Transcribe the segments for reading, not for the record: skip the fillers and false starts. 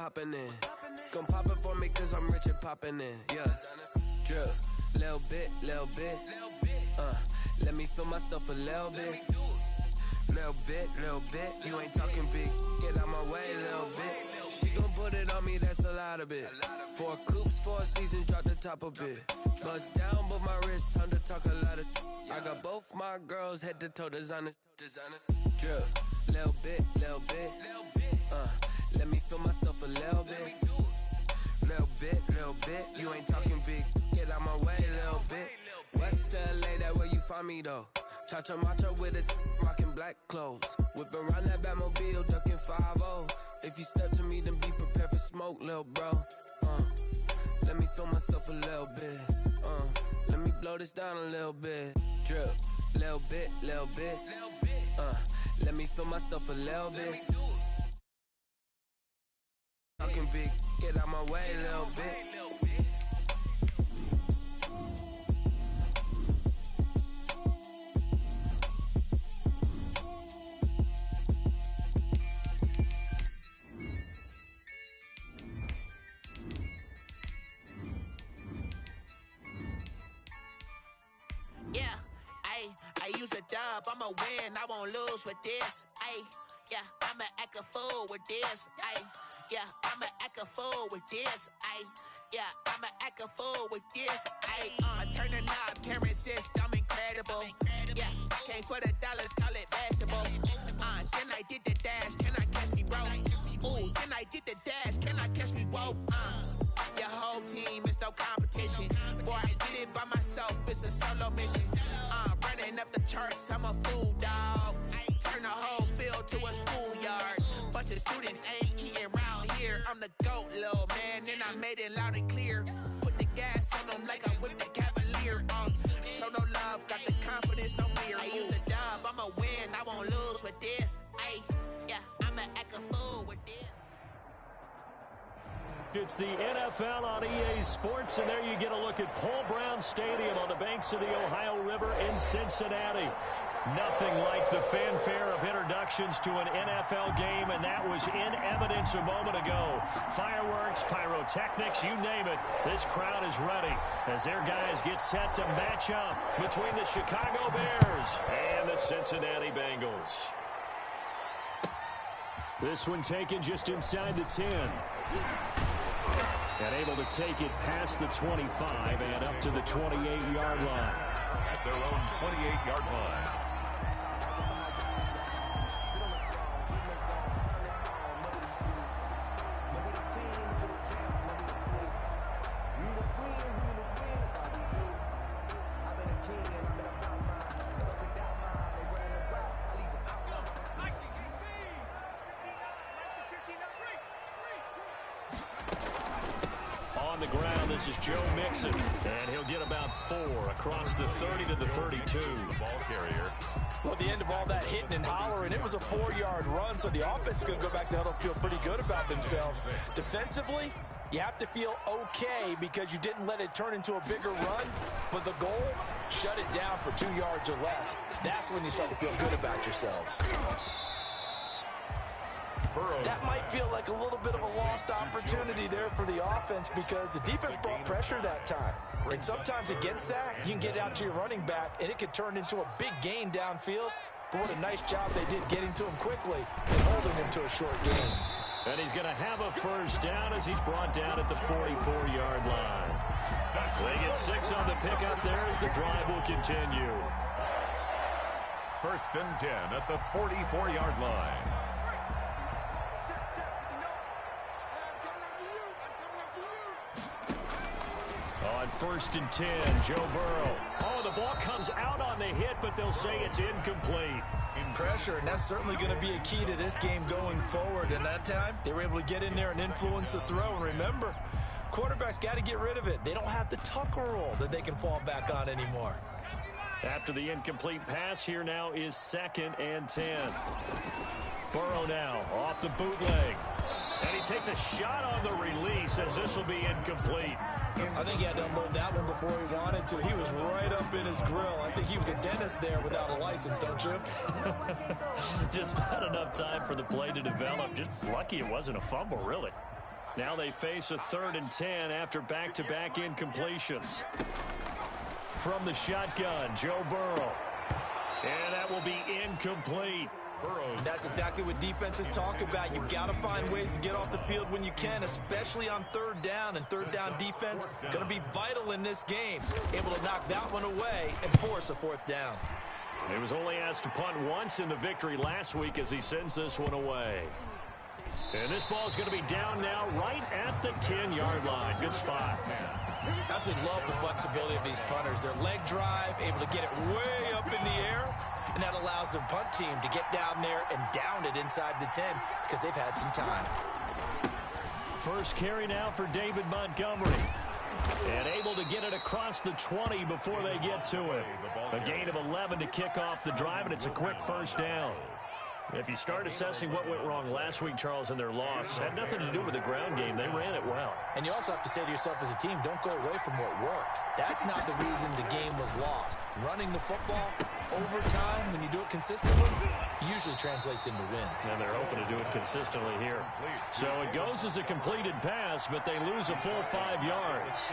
popping in. Gon' pop it for me cause I'm rich and popping in. Yeah. Drip. Little bit. Let me feel myself a little bit. Little bit. You ain't talking big. Get out my way, little bit. She gon' put it on me, that's a lot of it. 4 coops, 4 seasons, drop the top a bit. Bust down, but my wrist, time to talk a lot of. I got both my girls head to toe designer. Drip. Little bit. Let me feel myself a little bit. Little bit. You ain't talking big. Get out my way, little bit. West LA, that where you find me though. Cha-cha macho with it, rocking black clothes. Whip around that Batmobile, ducking 5-0. If you step to me, then be prepared for smoke, little bro. Let me feel myself a little bit. Let me blow this down a little bit. Drip, little bit. Let me feel myself a little bit. Talking big, get out my way, little bit. I use a dub, I'ma win, I won't lose with this. I'ma act a fool with this. I'ma act a fool with this. I'ma act a fool with this. I turn the knob, can't resist, I'm incredible. Came for the dollars, call it vegetable. Then I did the dash, can I catch me, bro? Ooh, then I did the dash, can I catch me, whoa? Your whole team is no competition. Boy, I did it by myself, it's a solo mission. Running up the charts, I'm a fool, dog. Turn the whole field to a schoolyard. Bunch of students ain't eating round here. I'm the GOAT, little man, and I made it loud and clear. Put the gas on them like I whipped the Cavalier. Show no love, got the confidence, no fear. I use a dub, I'ma win, I won't lose with this. I'ma act a fool with this. It's the NFL on EA Sports, and there you get a look at Paul Brown Stadium on the banks of the Ohio River in Cincinnati. Nothing like the fanfare of introductions to an NFL game, and that was in evidence a moment ago. Fireworks, pyrotechnics, you name it. This crowd is ready as their guys get set to match up between the Chicago Bears and the Cincinnati Bengals. This one taken just inside the 10. And able to take it past the 25 and up to the 28-yard line. At their own 28-yard line. The ground, this is Joe Mixon, and he'll get about 4 across the 30 to the 32. The ball carrier. Well, at the end of all that hitting and hollering, it was a 4-yard run, so the offense is going to go back to huddle, feel pretty good about themselves. Defensively, you have to feel okay because you didn't let it turn into a bigger run, but the goal, shut it down for 2 yards or less. That's when you start to feel good about yourselves. That might feel like a little bit of a lost opportunity there for the offense because the defense brought pressure that time. And sometimes against that, you can get out to your running back, and it could turn into a big gain downfield. But what a nice job they did getting to him quickly and holding him to a short gain. And he's going to have a first down as he's brought down at the 44-yard line. They get 6 on the pickup there as the drive will continue. First and 10 at the 44-yard line. On first and 10, Joe Burrow. Oh, the ball comes out on the hit, but they'll say it's incomplete. Pressure, and that's certainly going to be a key to this game going forward. And that time, they were able to get in there and influence the throw. And remember, quarterbacks got to get rid of it. They don't have the tucker roll that they can fall back on anymore. After the incomplete pass, here now is 2nd and 10. Burrow now off the bootleg. And he takes a shot on the release as this will be incomplete. I think he had to unload that one before he wanted to. He was right up in his grill. I think he was a dentist there without a license, don't you? Just not enough time for the play to develop. Just lucky it wasn't a fumble, really. Now they face a 3rd and 10 after back-to-back incompletions. From the shotgun, Joe Burrow. And that will be incomplete. And that's exactly what defenses talk about. You've got to find ways to get off the field when you can, especially on 3rd down. And 3rd down defense going to be vital in this game. Able to knock that one away and force a 4th down. He was only asked to punt once in the victory last week as he sends this one away. And this ball is going to be down now right at the 10-yard line. Good spot. Absolutely love the flexibility of these punters. Their leg drive, able to get it way up in the air, and that allows the punt team to get down there and down it inside the 10 because they've had some time. First carry now for David Montgomery. And able to get it across the 20 before they get to it. A gain of 11 to kick off the drive, and it's a quick first down. If you start assessing what went wrong last week, Charles, in their loss, had nothing to do with the ground game. They ran it well. And you also have to say to yourself as a team, don't go away from what worked. That's not the reason the game was lost. Running the football over time, when you do it consistently, usually translates into wins. And they're hoping to do it consistently here. So it goes as a completed pass, but they lose a full 5 yards.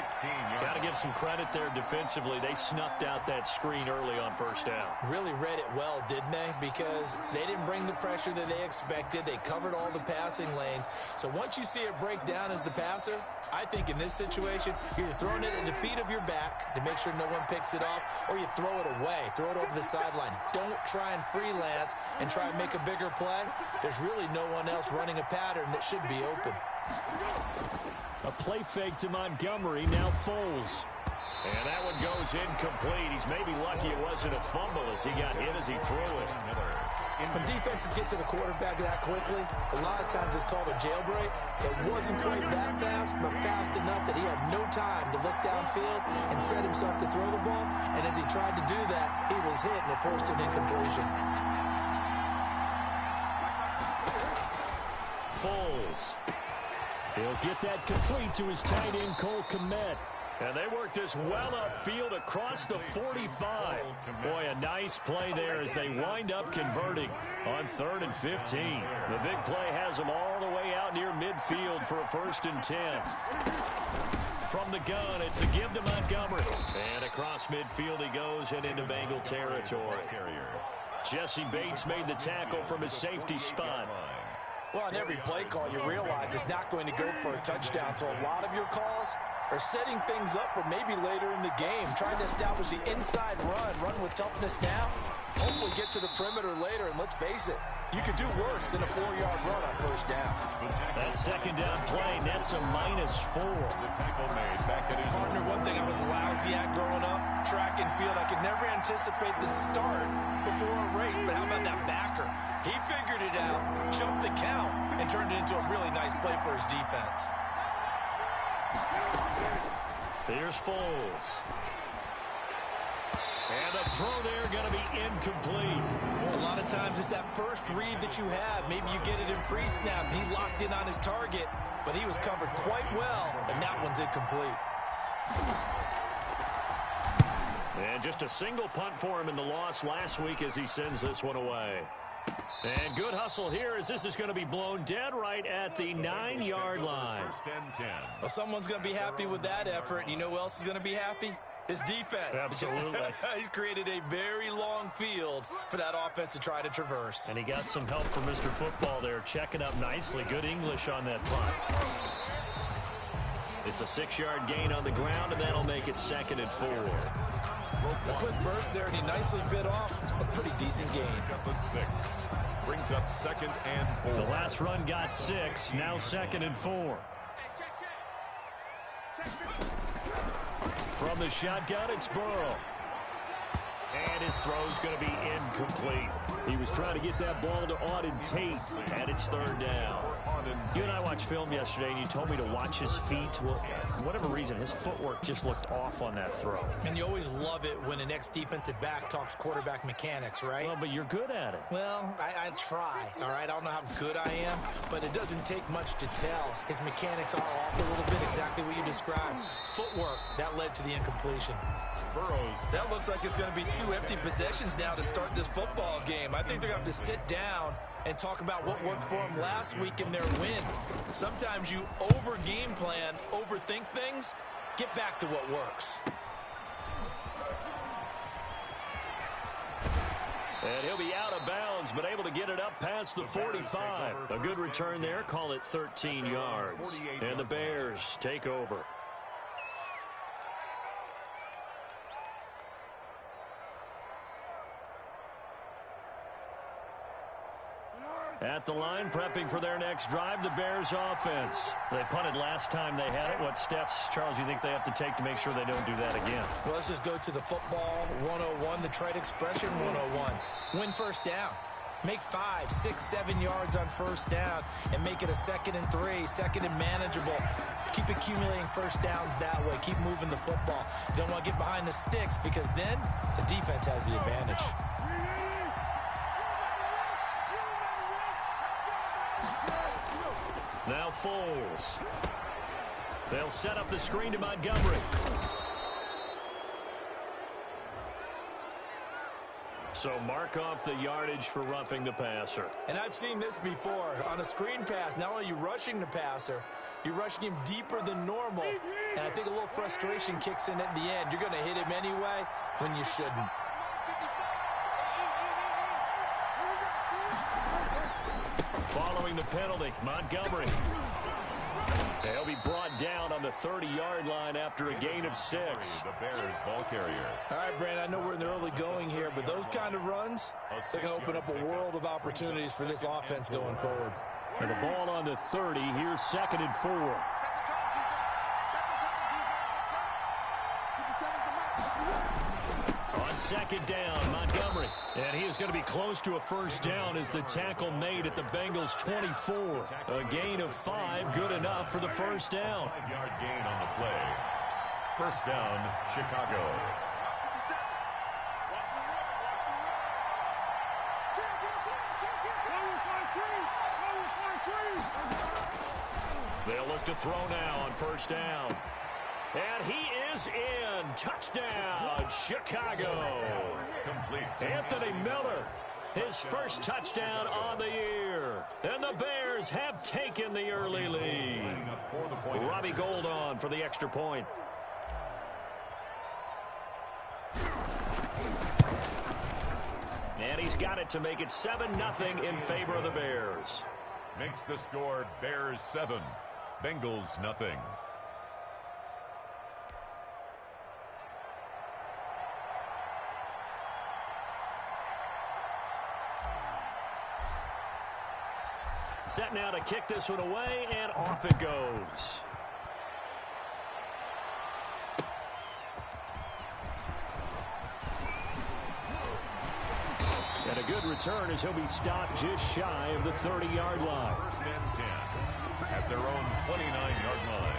Got to give some credit there defensively. They snuffed out that screen early on first down. Really read it well, didn't they? Because they didn't bring the pressure that they expected. They covered all the passing lanes. So once you see it break down as the passer, I think in this situation, you're either throwing it at the feet of your back to make sure no one picks it off, or you throw it away, throw it over the sideline. Don't try and freelance and try and make a bigger play. There's really no one else running a pattern that should be open. A play fake to Montgomery, now Foles. And that one goes incomplete. He's maybe lucky it wasn't a fumble as he got hit as he threw it. When defenses get to the quarterback that quickly, a lot of times it's called a jailbreak. It wasn't quite that fast, but fast enough that he had no time to look downfield and set himself to throw the ball. And as he tried to do that, he was hit and it forced an incompletion. Foles. He'll get that complete to his tight end, Cole Kmet. And they work this well upfield across the 45. Boy, a nice play there as they wind up converting on 3rd and 15. The big play has them all the way out near midfield for a 1st and 10. From the gun, it's a give to Montgomery. And across midfield he goes and into Bengal territory. Jesse Bates made the tackle from his safety spot. Well, on every play call, you realize it's not going to go for a touchdown. So a lot of your calls are setting things up for maybe later in the game, trying to establish the inside run with toughness now, hopefully get to the perimeter later, and let's face it, you could do worse than a 4-yard run on first down. That second down play nets a -4. The tackle made back at his Partner, one thing I was lousy at growing up, track and field, I could never anticipate the start before a race, but how about that backer? He figured it out, jumped the count, and turned it into a really nice play for his defense. Here's Foles. And the throw there going to be incomplete. A lot of times it's that first read that you have. Maybe you get it in pre-snap. He locked in on his target, but he was covered quite well, and that one's incomplete. And just a single punt for him in the loss last week as he sends this one away. And good hustle here as this is going to be blown dead right at the 9-yard line. 1st and 10. Well, someone's going to be happy with that effort. And you know who else is going to be happy? His defense. Absolutely. He's created a very long field for that offense to try to traverse. And he got some help from Mr. Football there, checking up nicely. Good English on that punt. It's a 6-yard gain on the ground, and that'll make it 2nd and 4. A quick burst there, and he nicely bit off a pretty decent gain. Up at 6. Brings up 2nd and 4. The last run got 6, now 2nd and 4. From the shotgun, it's Burrow. And his throw's going to be incomplete. He was trying to get that ball to Auden Tate, and it's 3rd down. You and I watched film yesterday, and you told me to watch his feet. Well, for whatever reason, his footwork just looked off on that throw. And you always love it when an ex-defensive back talks quarterback mechanics, right? Well, but you're good at it. Well, I try, all right? I don't know how good I am, but it doesn't take much to tell. His mechanics are off a little bit, exactly what you described. Footwork, that led to the incompletion. That looks like it's going to be 2 empty possessions now to start this football game. I think they're going to have to sit down and talk about what worked for them last week in their win. Sometimes you over-game plan, overthink things. Get back to what works. And he'll be out of bounds, but able to get it up past the 45. A good return there. Call it 13 yards. And the Bears take over. At the line, prepping for their next drive, the Bears offense. They punted last time they had it. What steps, Charles, you think they have to take to make sure they don't do that again? Well, let's just go to the football 101, the trade expression 101. Win first down. Make 5, 6, 7 yards on first down and make it a 2nd and 3, 2nd and manageable. Keep accumulating first downs that way. Keep moving the football. You don't want to get behind the sticks because then the defense has the advantage. Now Foles. They'll set up the screen to Montgomery. So mark off the yardage for roughing the passer. And I've seen this before. On a screen pass, not only are you rushing the passer, you're rushing him deeper than normal. And I think a little frustration kicks in at the end. You're going to hit him anyway when you shouldn't. Following the penalty, Montgomery. They'll be brought down on the 30-yard line after a gain of 6. The Bears ball carrier. All right, Brandon, I know we're in the early going here, but those kind of runs, they're going to open up a world of opportunities for this offense going forward. And the ball on the 30. Here's 2nd and 4. On 2nd down, Montgomery. And he is going to be close to a first down as the tackle made at the Bengals 24. A gain of 5, good enough for the first down. 5-yard gain on the play. First down, Chicago. They'll look to throw now on first down. And he is in. Touchdown, Chicago. Complete. Anthony Miller, his first touchdown on the year. And the Bears have taken the early lead. Robbie Gould on for the extra point. And he's got it to make it 7-0 in favor of the Bears. Makes the score Bears 7, Bengals nothing. Set now to kick this one away, and off it goes. And a good return as he'll be stopped just shy of the 30-yard line. First and 10 at their own 29-yard line.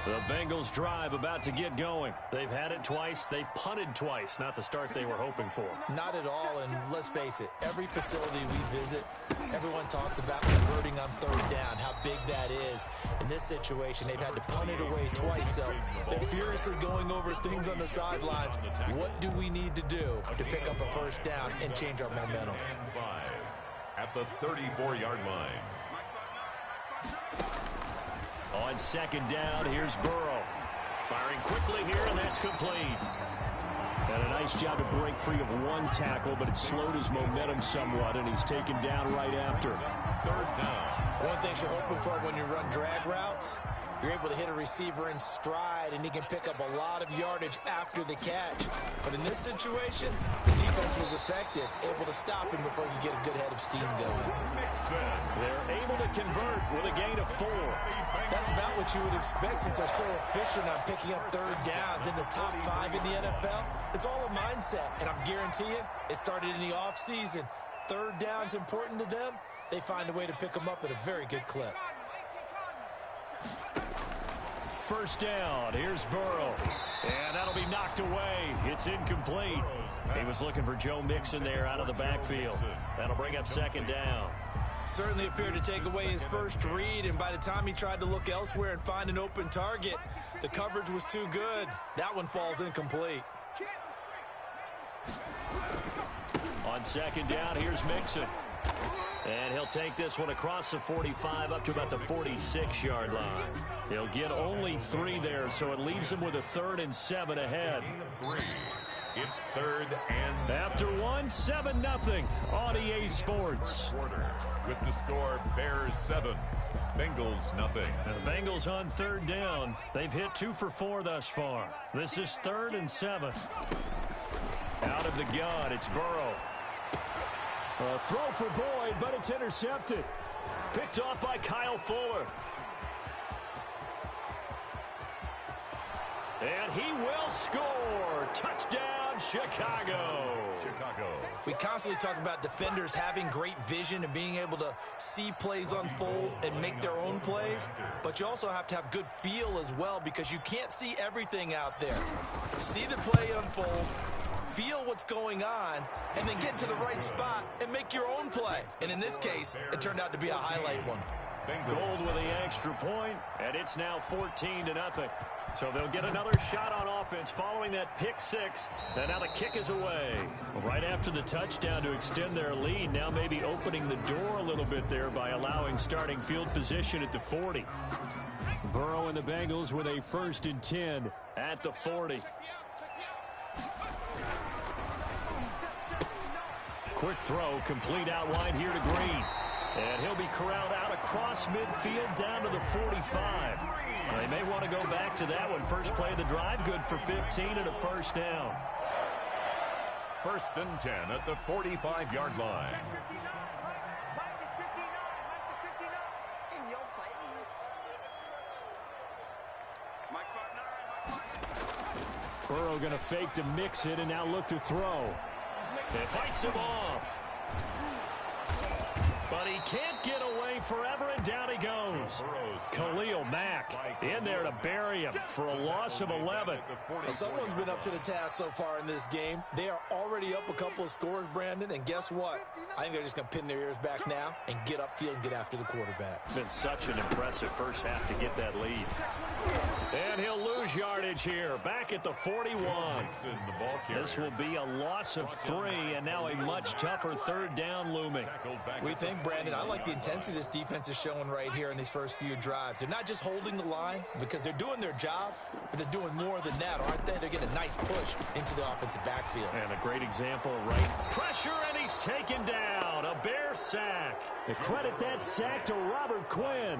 The Bengals drive about to get going. They've had it twice. They've punted twice. Not the start they were hoping for. Not at all, and let's face it, every facility we visit, everyone talks about converting on third down, how big that is. In this situation, they've had to punt it away twice, so they're furiously going over things on the sidelines. What do we need to do to pick up a first down and change our momentum? And 5 at the 34-yard line. On 2nd down, here's Burrow. Firing quickly here, and that's complete. And a nice job to break free of one tackle, but it slowed his momentum somewhat, and he's taken down right after. Third down. One thing you're hoping for when you run drag routes, you're able to hit a receiver in stride, and he can pick up a lot of yardage after the catch. But in this situation, the defense was effective, able to stop him before he could get a good head of steam going. They're able to convert with a gain of 4. That's about what you would expect since they're so efficient on picking up third downs in the top 5 in the NFL. It's all a mindset, and I guarantee you, it started in the offseason. Third down's important to them. They find a way to pick them up at a very good clip. First down, here's Burrow. And that'll be knocked away. It's incomplete. He was looking for Joe Mixon there out of the backfield. That'll bring up 2nd down. Certainly appeared to take away his first read, and by the time he tried to look elsewhere and find an open target, the coverage was too good. That one falls incomplete. On second down, here's Mixon. And he'll take this one across the 45 up to about the 46-yard line. He'll get only 3 there, so it leaves him with a 3rd and 7 ahead. It's 3rd and after 7-0 on EA Sports. With the score, Bears 7, Bengals 0. And the Bengals on 3rd down. They've hit 2 for 4 thus far. This is 3rd and 7. Out of the gun, it's Burrow. A throw for Boyd, but it's intercepted. Picked off by Kyle Fuller. And he will score. Touchdown, Chicago. We constantly talk about defenders having great vision and being able to see plays unfold and make their own plays. But you also have to have good feel as well, because you can't see everything out there. See the play unfold, feel what's going on, and then get to the right spot and make your own play. And in this case, it turned out to be a highlight one. Gold with the extra point, and it's now 14-0. So they'll get another shot on offense following that pick 6. And now the kick is away. Right after the touchdown to extend their lead, now maybe opening the door a little bit there by allowing starting field position at the 40. Burrow and the Bengals with a 1st and 10 at the 40. Quick throw, complete out wide here to Green. And he'll be corralled out across midfield down to the 45. They may want to go back to that one. First play of the drive, good for 15 and a 1st down. 1st and 10 at the 45-yard line. Burrow going to fake to mix it and now look to throw. It fights him off. But he can't get away forever, and down he goes. Khalil Mack in there to bury him for a loss of 11. Well, someone's been up to the task so far in this game. They are already up a couple of scores, Brandon, and guess what? I think they're just going to pin their ears back now and get upfield and get after the quarterback. Been such an impressive first half to get that lead. And he'll lose yardage here, back at the 41. This will be a loss of 3, and now a much tougher 3rd down looming. We think, Brandon, I like the intensity this defense is showing right here in these first few drives. They're not just holding the line because they're doing their job, but they're doing more than that, aren't they? They're getting a nice push into the offensive backfield. And a great example, right? Pressure, and he's taken down. A Bear sack. They credit that sack to Robert Quinn.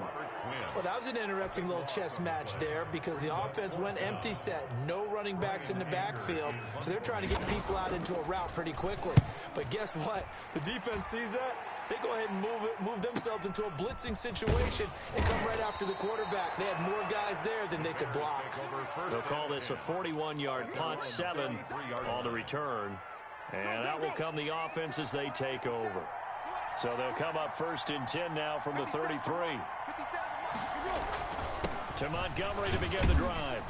Well, that was an interesting little chess match there because the offense went empty set. No running backs in the backfield, so they're trying to get people out into a route pretty quickly. But guess what? The defense sees that. They go ahead and move themselves into a blitzing situation and come right after the quarterback. They had more guys there than they could block. They'll call this a 41-yard punt, 7 on the return. And out will come the offense as they take over. So they'll come up 1st and 10 now from the 33. To Montgomery to begin the drive.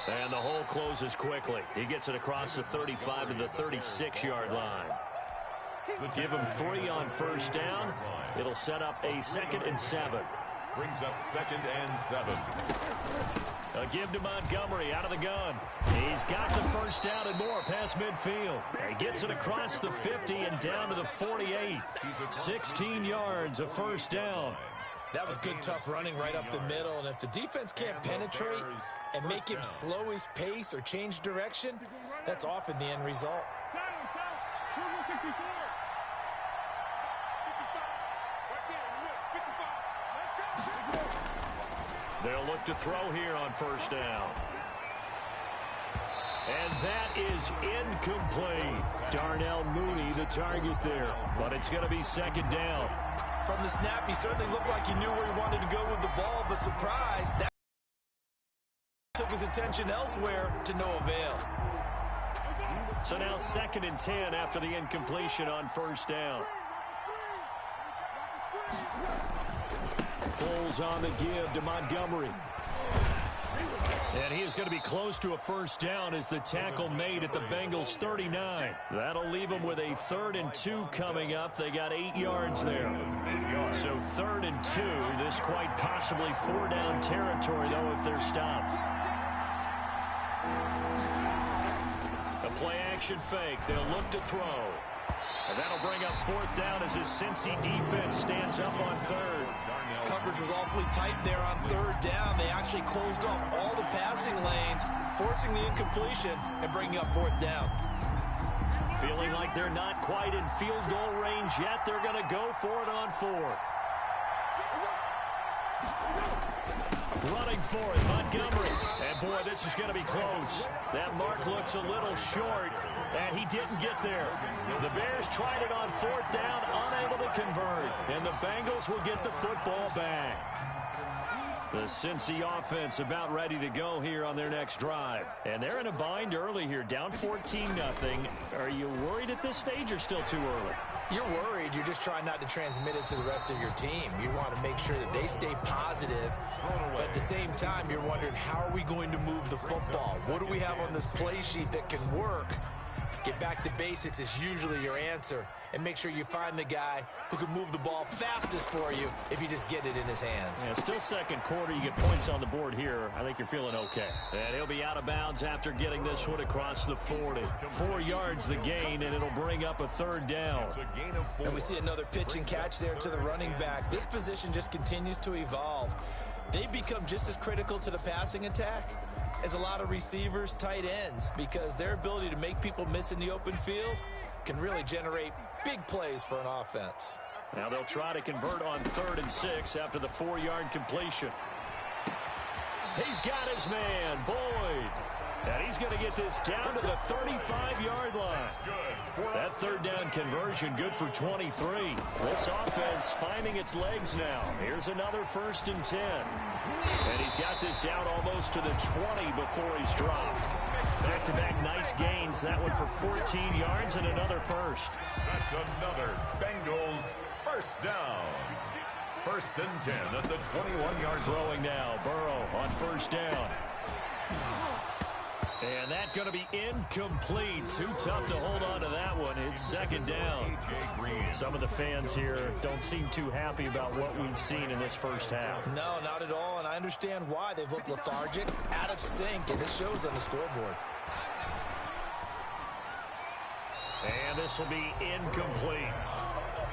And the hole closes quickly. He gets it across the 35 to the 36-yard line. Give him 3 on 1st down. It'll set up a 2nd and 7. Brings up 2nd and 7. A give to Montgomery out of the gun. He's got the 1st down and more past midfield. He gets it across the 50 and down to the 48. 16 yards, a 1st down. That was good, tough running right up the middle. And if the defense can't penetrate and make him slow his pace or change direction, that's often the end result. They'll look to throw here on 1st down. And that is incomplete. Darnell Mooney, the target there. But it's going to be 2nd down. From the snap, he certainly looked like he knew where he wanted to go with the ball, but surprise, that took his attention elsewhere to no avail. So now 2nd and 10 after the incompletion on 1st down. Foles on the give to Montgomery. And he is going to be close to a first down as the tackle made at the Bengals 39. That'll leave them with a 3rd and 2 coming up. They got 8 yards there. So 3rd and 2. This quite possibly 4-down territory, though, if they're stopped. A play-action fake. They'll look to throw. And that'll bring up 4th down as his Cincy defense stands up on 3rd. Coverage was awfully tight there on 3rd down. They actually closed off all the passing lanes, forcing the incompletion and bringing up 4th down. Feeling like they're not quite in field goal range yet. They're going to go for it on 4th. Running for it, Montgomery. And boy, this is going to be close. That mark looks a little short, and he didn't get there. The Bears tried it on 4th down, unable to convert. And the Bengals will get the football back. The Cincy offense about ready to go here on their next drive. And they're in a bind early here, down 14-0. Are you worried at this stage or still too early? You're worried. You're just trying not to transmit it to the rest of your team. You want to make sure that they stay positive. But at the same time, you're wondering, how are we going to move the football? What do we have on this play sheet that can work? Get back to basics is usually your answer. And make sure you find the guy who can move the ball fastest for you if you just get it in his hands. Yeah, still second quarter. You get points on the board here. I think you're feeling okay. And he'll be out of bounds after getting this one across the 40. 4 yards the gain, and it'll bring up a 3rd down. And we see another pitch and catch there to the running back. This position just continues to evolve. They become just as critical to the passing attack as a lot of receivers, tight ends, because their ability to make people miss in the open field can really generate big plays for an offense. Now they'll try to convert on 3rd and 6 after the 4-yard completion. He's got his man, Boyd. And he's going to get this down to the 35-yard line. That 3rd down conversion good for 23. This offense finding its legs now. Here's another 1st and 10. And he's got this down almost to the 20 before he's dropped. Back-to-back nice gains. That one for 14 yards and another first. That's another Bengals first down. 1st and 10 at the 21-yard throwing now. Burrow on 1st down. And that's going to be incomplete. Too tough to hold on to that one. It's 2nd down. Some of the fans here don't seem too happy about what we've seen in this first half. No, not at all, and I understand why. They've looked lethargic, out of sync, and this shows on the scoreboard. And this will be incomplete.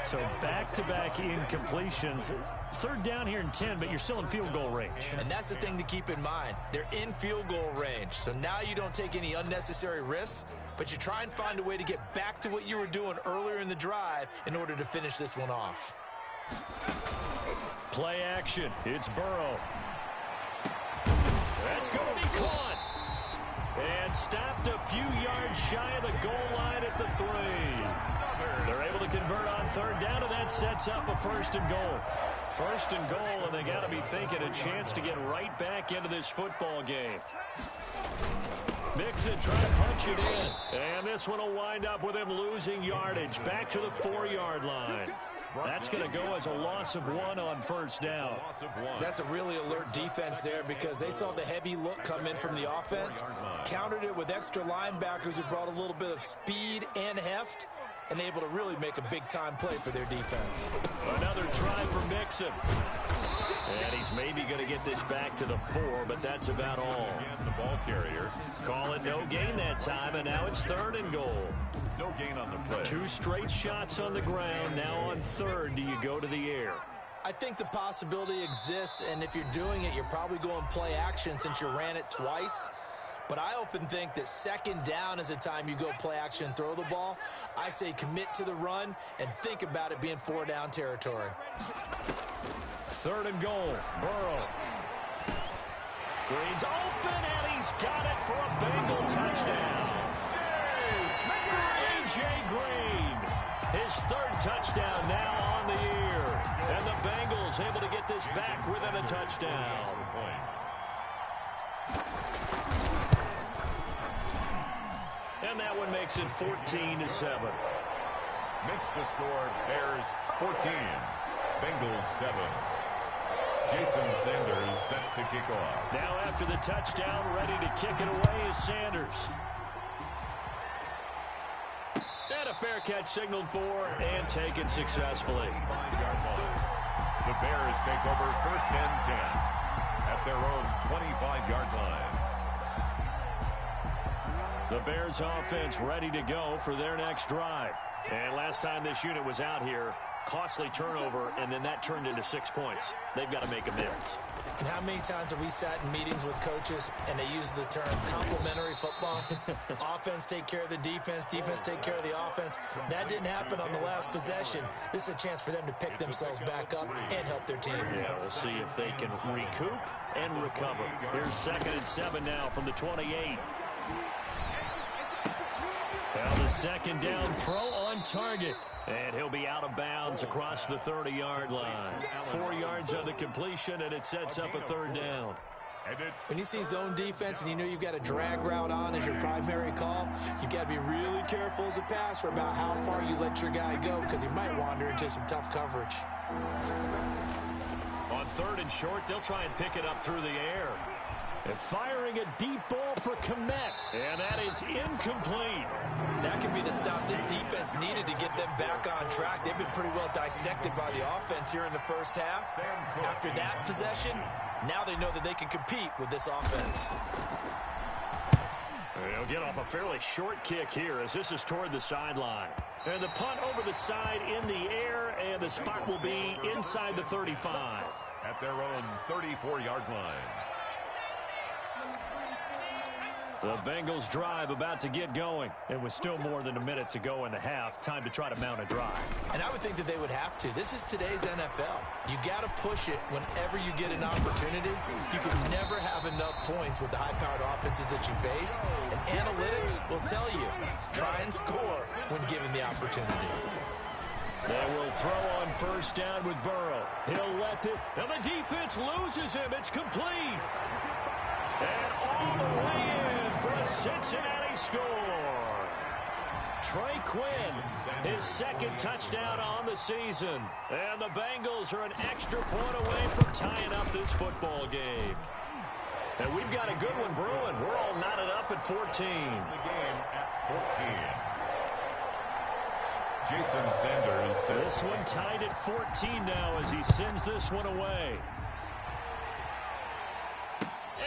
So back-to-back incompletions. 3rd down here in 10, but you're still in field goal range. And that's the thing to keep in mind. They're in field goal range. So now you don't take any unnecessary risks, but you try and find a way to get back to what you were doing earlier in the drive in order to finish this one off. Play action. It's Burrow. That's going to be caught. And stopped a few yards shy of the goal line at the 3. They're able to convert on 3rd down, and that sets up a 1st and goal. 1st and goal, and they got to be thinking a chance to get right back into this football game. Mixon trying to punch it in. And this one will wind up with him losing yardage back to the 4-yard line. That's going to go as a loss of 1 on 1st down. That's a really alert defense there because they saw the heavy look come in from the offense, countered it with extra linebackers who brought a little bit of speed and heft, and able to really make a big-time play for their defense. Another try for Mixon. And he's maybe going to get this back to the 4, but that's about all. The ball carrier. Call it no gain that time, and now it's 3rd and goal. No gain on the play. 2 straight shots on the ground. Now on 3rd, do you go to the air? I think the possibility exists, and if you're doing it, you're probably going play action since you ran it twice. But I often think that 2nd down is a time you go play action and throw the ball. I say commit to the run and think about it being 4-down territory. 3rd and goal. Burrow. Green's open, and he's got it for a Bengal touchdown. A.J. Green, his 3rd touchdown now on the year. And the Bengals able to get this back within a touchdown. And that one makes it 14-7. Makes the score Bears 14, Bengals 7. Jason Sanders set to kick off. Now after the touchdown, ready to kick it away is Sanders. And a fair catch signaled for and taken successfully. 5-yard line. The Bears take over 1st and 10 at their own 25-yard line. The Bears offense ready to go for their next drive. And last time this unit was out here, costly turnover, and then that turned into 6 points. They've got to make amends. And how many times have we sat in meetings with coaches and they use the term complementary football? Offense take care of the defense, defense take care of the offense. That didn't happen on the last possession. This is a chance for them to pick themselves back up and help their team. Yeah, we'll see if they can recoup and recover. Here's 2nd and 7 now from the 28. Now the 2nd down throw on target. And he'll be out of bounds across the 30-yard line. 4 yards on the completion, and it sets up a 3rd down. When you see zone defense and you know you've got a drag route on as your primary call, you've got to be really careful as a passer about how far you let your guy go because he might wander into some tough coverage. On 3rd and short, they'll try and pick it up through the air. And firing a deep ball for Komet. And that is incomplete. That could be the stop this defense needed to get them back on track. They've been pretty well dissected by the offense here in the first half. After that possession, now they know that they can compete with this offense. They'll get off a fairly short kick here as this is toward the sideline. And the punt over the side in the air, and the spot will be inside the 35. At their own 34-yard line. The Bengals drive about to get going. And with still more than a minute to go in the half, time to try to mount a drive. And I would think that they would have to. This is today's NFL. You got to push it whenever you get an opportunity. You can never have enough points with the high-powered offenses that you face. And analytics will tell you, try and score when given the opportunity. They will throw on 1st down with Burrow. He'll let this. And the defense loses him. It's complete. And all the way in for a Cincinnati score. Trey Quinn, his 2nd touchdown on the season. And the Bengals are an extra point away from tying up this football game. And we've got a good one brewing. We're all knotted up at 14. The game at 14. Jason Sanders. This one tied at 14 now as he sends this one away.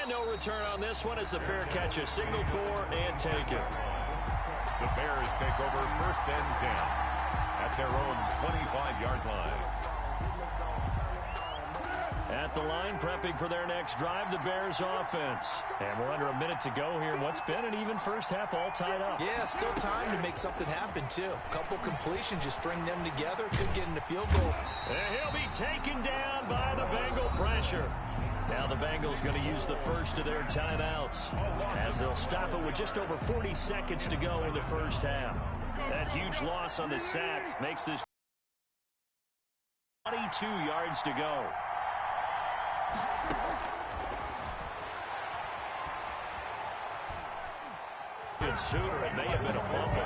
And no return on this one as the fair catch is signaled for and taken. The Bears take over 1st and 10 at their own 25-yard line. At the line, prepping for their next drive, the Bears offense. And we're under a minute to go here in what's been an even first half, all tied up. Yeah, still time to make something happen, too. A couple completions, just string them together, could get in a field goal. And he'll be taken down by the Bengal pressure. Now the Bengals going to use the first of their timeouts as they'll stop it with just over 40 seconds to go in the first half. That huge loss on the sack makes this 22 yards to go. Sooner, it may have been a fumble.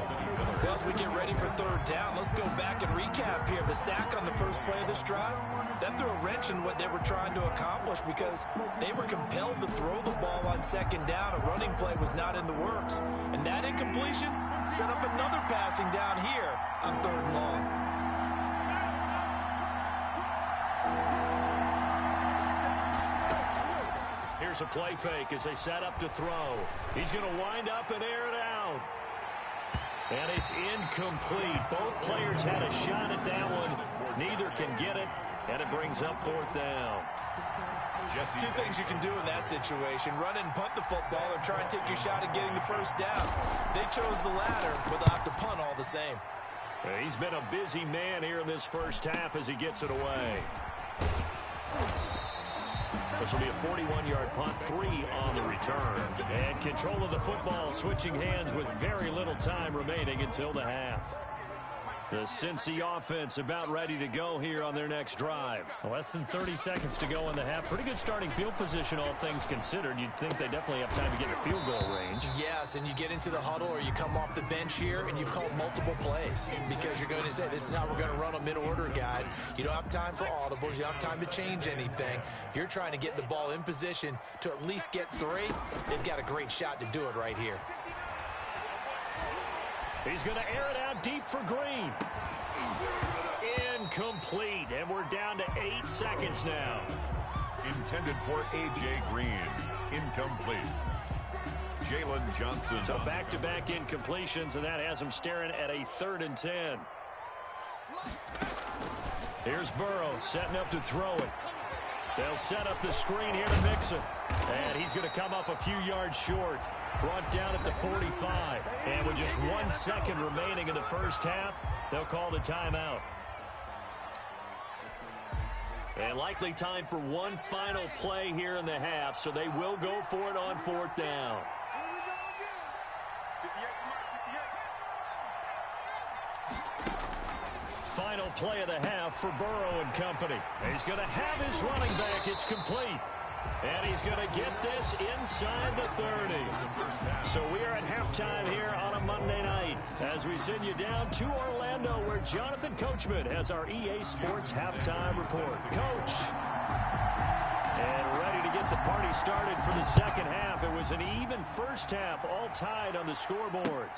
Well, as we get ready for 3rd down, let's go back and recap here. The sack on the first play of this drive, that threw a wrench in what they were trying to accomplish because they were compelled to throw the ball on 2nd down. A running play was not in the works. And that incompletion set up another passing down here on 3rd and long. Here's a play fake as they set up to throw. He's going to wind up and air it out. And it's incomplete. Both players had a shot at that one. Neither can get it, and it brings up 4th down. Two things you can do in that situation. Run and punt the football or try and take your shot at getting the 1st down. They chose the latter, but they'll have to punt all the same. He's been a busy man here in this first half as he gets it away. This will be a 41-yard punt, 3 on the return. And control of the football switching hands with very little time remaining until the half. The Cincy offense about ready to go here on their next drive. Less than 30 seconds to go in the half. Pretty good starting field position, all things considered. You'd think they definitely have time to get in the field goal range. Yes, and you get into the huddle or you come off the bench here and you've called multiple plays because you're going to say, this is how we're going to run them in order, guys. You don't have time for audibles. You don't have time to change anything. You're trying to get the ball in position to at least get 3. They've got a great shot to do it right here. He's going to air it out deep for Green. Incomplete, and we're down to 8 seconds now. Intended for A.J. Green. Incomplete. Jalen Johnson. So back-to-back incompletions, and that has him staring at a 3rd and 10. Here's Burrow setting up to throw it. They'll set up the screen here to Mixon. And he's going to come up a few yards short. Brought down at the 45. And with just 1 second remaining in the first half, they'll call the timeout. And likely time for one final play here in the half, so they will go for it on 4th down. Final play of the half for Burrow and company. He's going to have his running back. It's complete. And he's going to get this inside the 30. So we are at halftime here on a Monday night as we send you down to Orlando where Jonathan Coachman has our EA Sports halftime report. Coach. And ready to get the party started for the second half. It was an even first half, all tied on the scoreboard.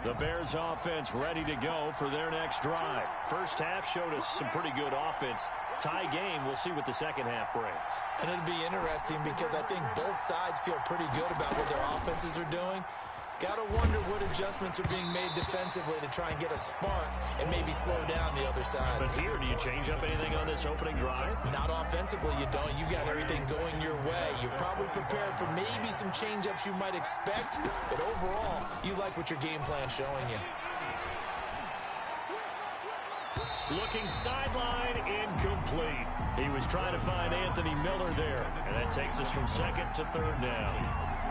The Bears offense ready to go for their next drive. First half showed us some pretty good offense. Tie game. We'll see what the second half brings. And it'll be interesting because I think both sides feel pretty good about what their offenses are doing. Got to wonder what adjustments are being made defensively to try and get a spark and maybe slow down the other side. But here, do you change up anything on this opening drive? Not offensively, you don't. You got everything going your way. You've probably prepared for maybe some change-ups you might expect, but overall, you like what your game plan's showing you. Looking sideline, incomplete. He was trying to find Anthony Miller there, and that takes us from 2nd to 3rd down.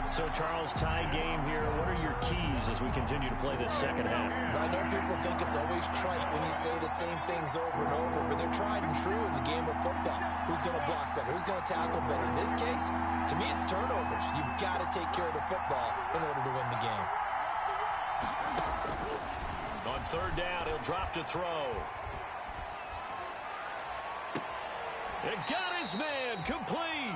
So, Charles, tie game here. What are your keys as we continue to play this second half? I know people think it's always trite when you say the same things over and over, but they're tried and true in the game of football. Who's going to block better? Who's going to tackle better? In this case, to me, it's turnovers. You've got to take care of the football in order to win the game. On 3rd down, he'll drop to throw. It got his man complete.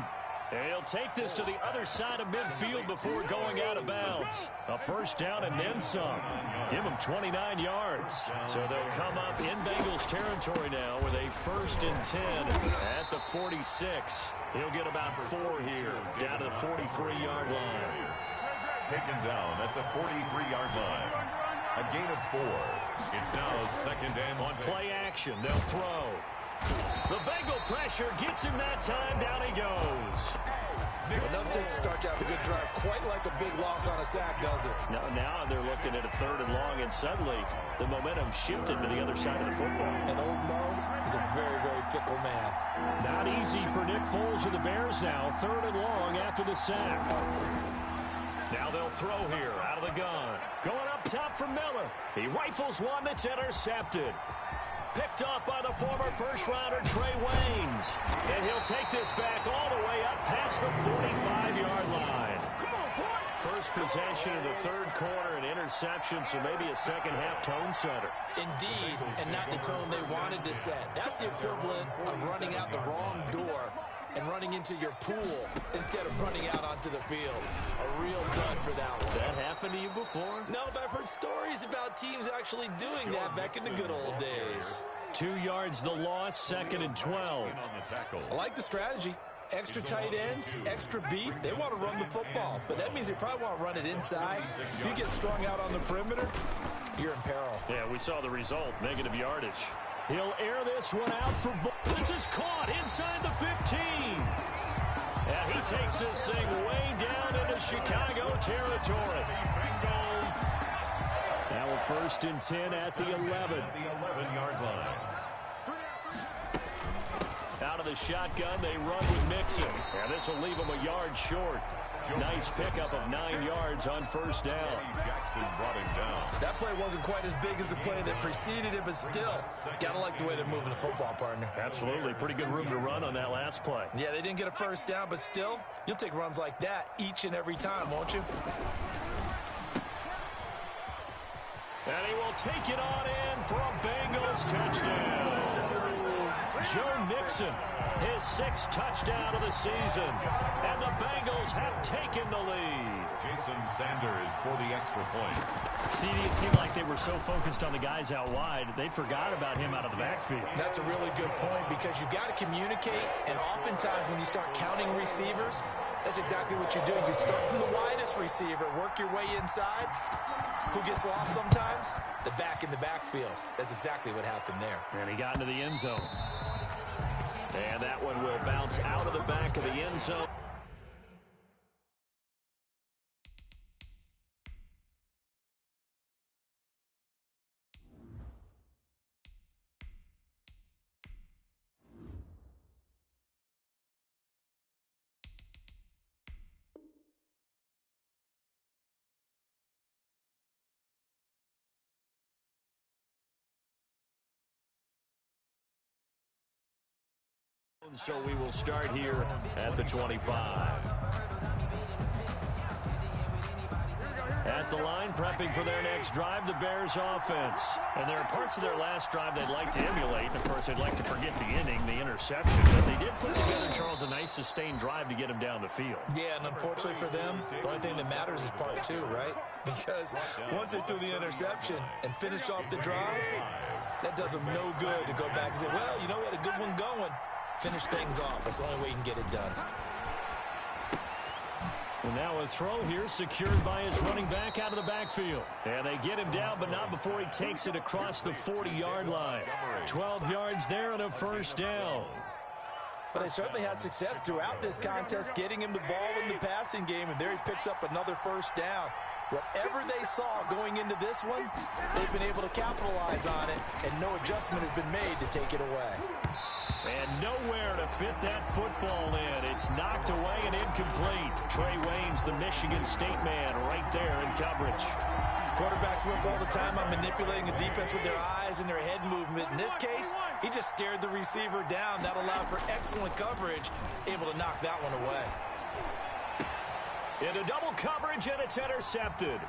And he'll take this to the other side of midfield before going out of bounds. A first down and then some. Give him 29 yards. So they'll come up in Bengals territory now with a 1st and 10 at the 46. He'll get about 4 here, down to the 43-yard line. Taken down at the 43-yard line. A gain of 4. It's now 2nd and 6. On play action, they'll throw. The Bengal pressure gets him that time. Down he goes. Enough to start to have a good drive. Quite like a big loss on a sack, does it? Now they're looking at a 3rd and long, and suddenly the momentum shifted to the other side of the football. And old Mo is a very, very fickle man. Not easy for Nick Foles and the Bears now. 3rd and long after the sack. Now they'll throw here out of the gun. Going up top for Miller. He rifles one that's intercepted. Picked off by the former first-rounder Trey Waynes. And he'll take this back all the way up past the 45-yard line. First possession of the 3rd quarter, an interception, so maybe a second-half tone setter. Indeed, and not the tone they wanted to set. That's the equivalent of running out the wrong door and running into your pool instead of running out onto the field. A real dud for that one. Has that happened to you before? No, but I've heard stories about teams actually doing that back in the good old days. 2 yards the loss, 2nd and 12. I like the strategy. Extra tight ends, extra beef. They want to run the football, but that means they probably want to run it inside. If you get strung out on the perimeter, you're in peril. Yeah, we saw the result, negative yardage. He'll air this one out for ball. This is caught inside the 15. And he takes this thing way down into Chicago territory. Bengals. That will first and 10 at the 11. The 11-yard line. Out of the shotgun, they run with Mixon. And this will leave them a yard short. Nice pickup of 9 yards on first down. Jackson brought him down. That play wasn't quite as big as the play that preceded it, but still, gotta like the way they're moving the football, partner. Absolutely. Pretty good room to run on that last play. Yeah, they didn't get a first down, but still, you'll take runs like that each and every time, won't you? And he will take it on in for a Bengals touchdown. Joe Mixon, his 6th touchdown of the season. And the Bengals have taken the lead. Jason Sanders for the extra point. CD, it seemed like they were so focused on the guys out wide, they forgot about him out of the backfield. That's a really good point because you've got to communicate, and oftentimes when you start counting receivers, that's exactly what you do. You start from the widest receiver, work your way inside. Who gets lost sometimes? The back in the backfield. That's exactly what happened there. And he got into the end zone. And that one will bounce out of the back of the end zone. So we will start here at the 25. At the line, prepping for their next drive, the Bears offense. And there are parts of their last drive they'd like to emulate. And, of course, they'd like to forget the inning, the interception. But they did put together, Charles, a nice sustained drive to get them down the field. Yeah, and unfortunately for them, the only thing that matters is part 2, right? Because once they threw the interception and finished off the drive, that does them no good to go back and say, well, you know, we had a good one going. Finish things off. That's the only way you can get it done. And now a throw here secured by his running back out of the backfield. And they get him down, but not before he takes it across the 40-yard line. 12 yards there and a first down. But they certainly had success throughout this contest, getting him the ball in the passing game, and there he picks up another first down. Whatever they saw going into this one, they've been able to capitalize on it, and no adjustment has been made to take it away. And nowhere to fit that football in. It's knocked away and incomplete. Trey Waynes, the Michigan State man, right there in coverage. Quarterbacks work all the time on manipulating a defense with their eyes and their head movement. In this case, he just stared the receiver down. That allowed for excellent coverage, able to knock that one away. Into double coverage, and it's intercepted.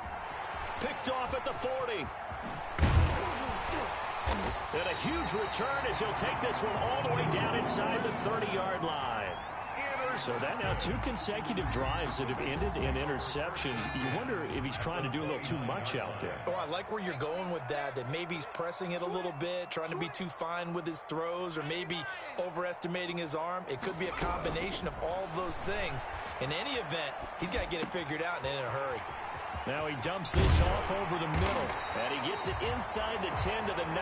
Picked off at the 40. And a huge return as he'll take this one all the way down inside the 30-yard line. So that now 2 consecutive drives that have ended in interceptions. You wonder if he's trying to do a little too much out there. Oh, I like where you're going with that maybe he's pressing it a little bit, trying to be too fine with his throws, or maybe overestimating his arm. It could be a combination of all of those things. In any event, he's got to get it figured out and in a hurry. Now he dumps this off over the middle, and he gets it inside the 10 to the 9.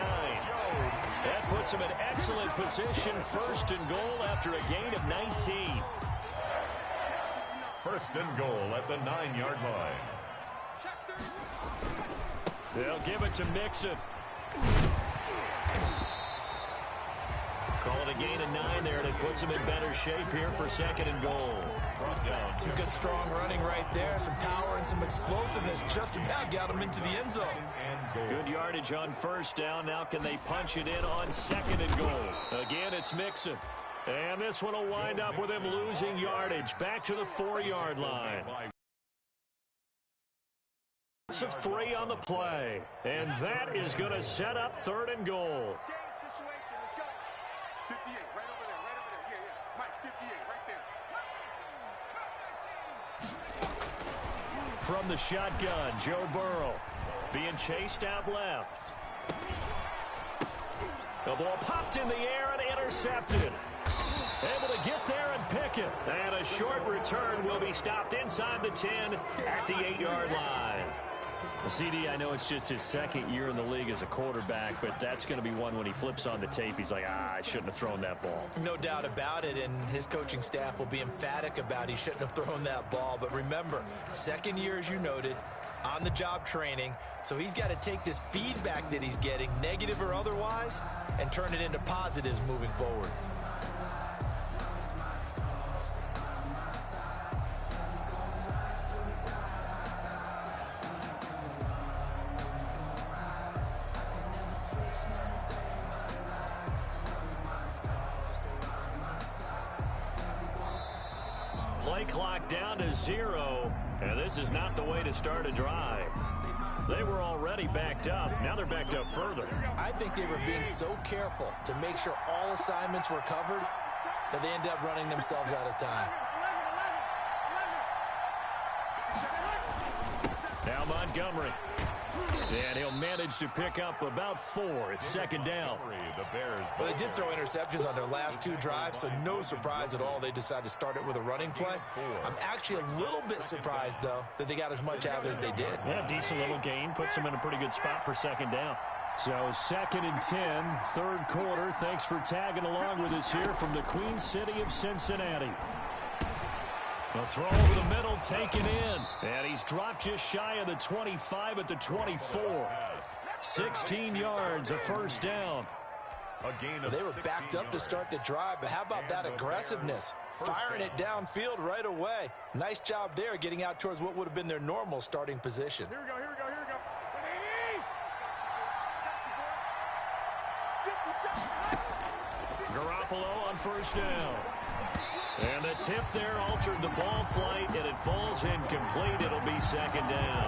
That puts him in excellent position, first and goal after a gain of 19. First and goal at the 9-yard line. They'll give it to Mixon. Call it a gain of 9 there, and it puts him in better shape here for second and goal. Brought down. Some good strong running right there, some power and some explosiveness. Just about got him into the end zone. Good yardage on first down. Now can they punch it in on second and goal? Again, it's Mixon. And this one will wind up with him losing yardage. Back to the 4-yard line. It's a 3 on the play. And that is going to set up third and goal. From the shotgun, Joe Burrow being chased out left. The ball popped in the air and intercepted. Able to get there and pick it. And a short return will be stopped inside the 10 at the 8-yard line. CD, I know it's just his second year in the league as a quarterback, but that's going to be one when he flips on the tape. He's like, I shouldn't have thrown that ball. No doubt about it, and his coaching staff will be emphatic about he shouldn't have thrown that ball. But remember, second year, as you noted, on-the-job training, so he's got to take this feedback that he's getting, negative or otherwise, and turn it into positives moving forward. Play clock down to 0, and this is not the way to start a drive. They were already backed up. Now they're backed up further. I think they were being so careful to make sure all assignments were covered that they ended up running themselves out of time. Now Montgomery. And he'll manage to pick up about 4. It's second down. Well, they did throw interceptions on their last 2 drives, so no surprise at all they decided to start it with a running play. I'm actually a little bit surprised, though, that they got as much out as they did. Yeah, decent little gain. Puts them in a pretty good spot for second down. So second and 10, third quarter. Thanks for tagging along with us here from the Queen City of Cincinnati. A throw over the middle, taken in. And he's dropped just shy of the 25 at the 24. 16 yards, a first down. They were backed up to start the drive, but how about that aggressiveness? Firing it downfield right away. Nice job there getting out towards what would have been their normal starting position. Here we go. Garoppolo on first down. And the tip there altered the ball flight, and it falls incomplete. It'll be second down.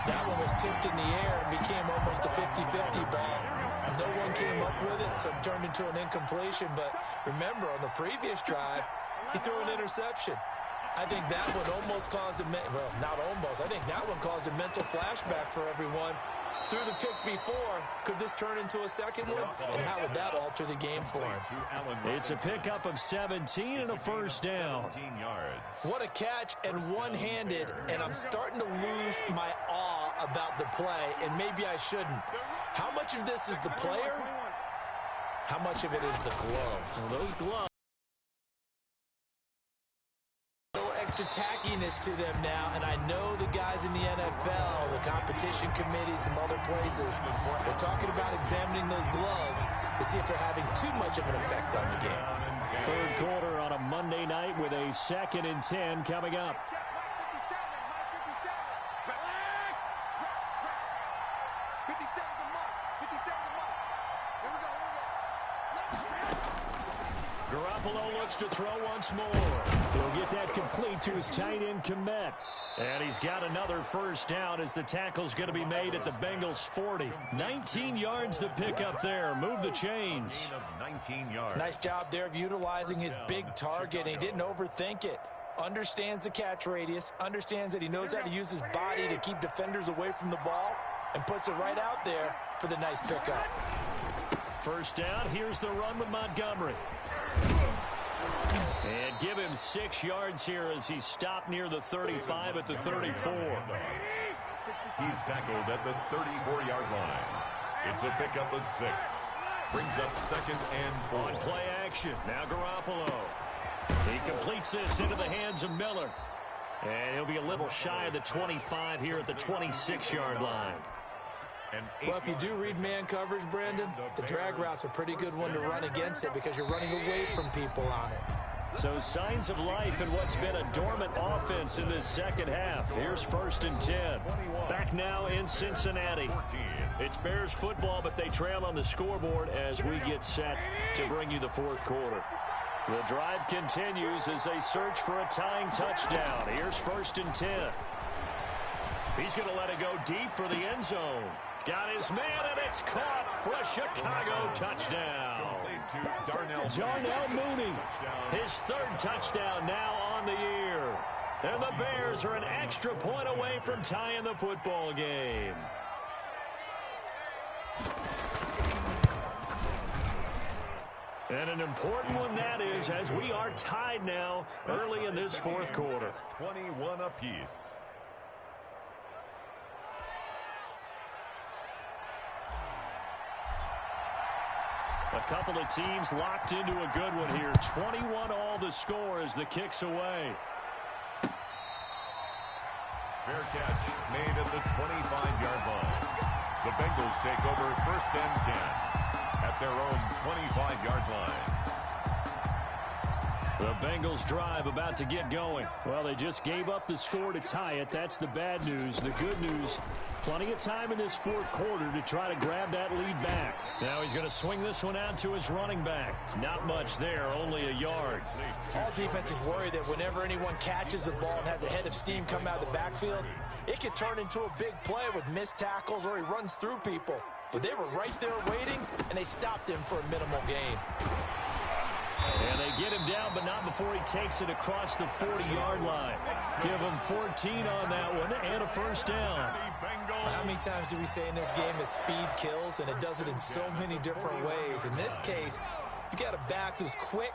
That one was tipped in the air and became almost a 50-50 ball. No one came up with it, so it turned into an incompletion. But remember, on the previous drive, he threw an interception. I think that one almost caused well, not almost. I think that one caused a mental flashback for everyone. Through the pick before, could this turn into a second one? And how would that alter the game for him? It's a pickup of 17 and a first down. What a catch, and one-handed, and I'm starting to lose my awe about the play, and maybe I shouldn't. How much of this is the player? How much of it is the glove? Well, those gloves. Extra tackiness to them now, and I know the guys in the NFL, the competition committee, some other places, they're talking about examining those gloves to see if they're having too much of an effect on the game. Third quarter on a Monday night with a second and 10 coming up. Garoppolo looks to throw once more. He'll get that complete to his tight end, Kmet. And he's got another first down as the tackle's going to be made at the Bengals 40. 19 yards to pick up there. Move the chains. 19 yards. Nice job there of utilizing his big target, and he didn't overthink it. Understands the catch radius, understands that he knows how to use his body to keep defenders away from the ball, and puts it right out there for the nice pickup. First down, here's the run with Montgomery. And give him 6 yards here as he's stopped near the 35 at the 34. He's tackled at the 34-yard line. It's a pickup of 6. Brings up second and 4. On play action, now Garoppolo. He completes this into the hands of Miller. And he'll be a little shy of the 25 here at the 26-yard line. Well, if you do read man coverage, Brandon, the drag route's a pretty good one to run against it because you're running away from people on it. So signs of life in what's been a dormant offense in this second half. Here's first and 10. Back now in Cincinnati. It's Bears football, but they trail on the scoreboard as we get set to bring you the fourth quarter. The drive continues as they search for a tying touchdown. Here's first and 10. He's going to let it go deep for the end zone. Got his man, and it's caught for a Chicago touchdown. Darnell Mooney, his third touchdown now on the year. And the Bears are an extra point away from tying the football game. And an important one that is, as we are tied now early in this fourth quarter. 21 apiece. A couple of teams locked into a good one here. 21 all the score as the kick's away. Fair catch made at the 25-yard line. The Bengals take over 1st and 10 at their own 25-yard line. The Bengals drive about to get going. Well, they just gave up the score to tie it. That's the bad news. The good news, plenty of time in this 4th quarter to try to grab that lead back. Now he's going to swing this one out to his running back. Not much there, only a yard. All defenses worry that whenever anyone catches the ball and has a head of steam come out of the backfield, it could turn into a big play with missed tackles or he runs through people. But they were right there waiting, and they stopped him for a minimal gain. And they get him down, but not before he takes it across the 40-yard line. Give him 14 on that one and a 1st down. How many times do we say in this game that speed kills, and it does it in so many different ways? In this case, you got a back who's quick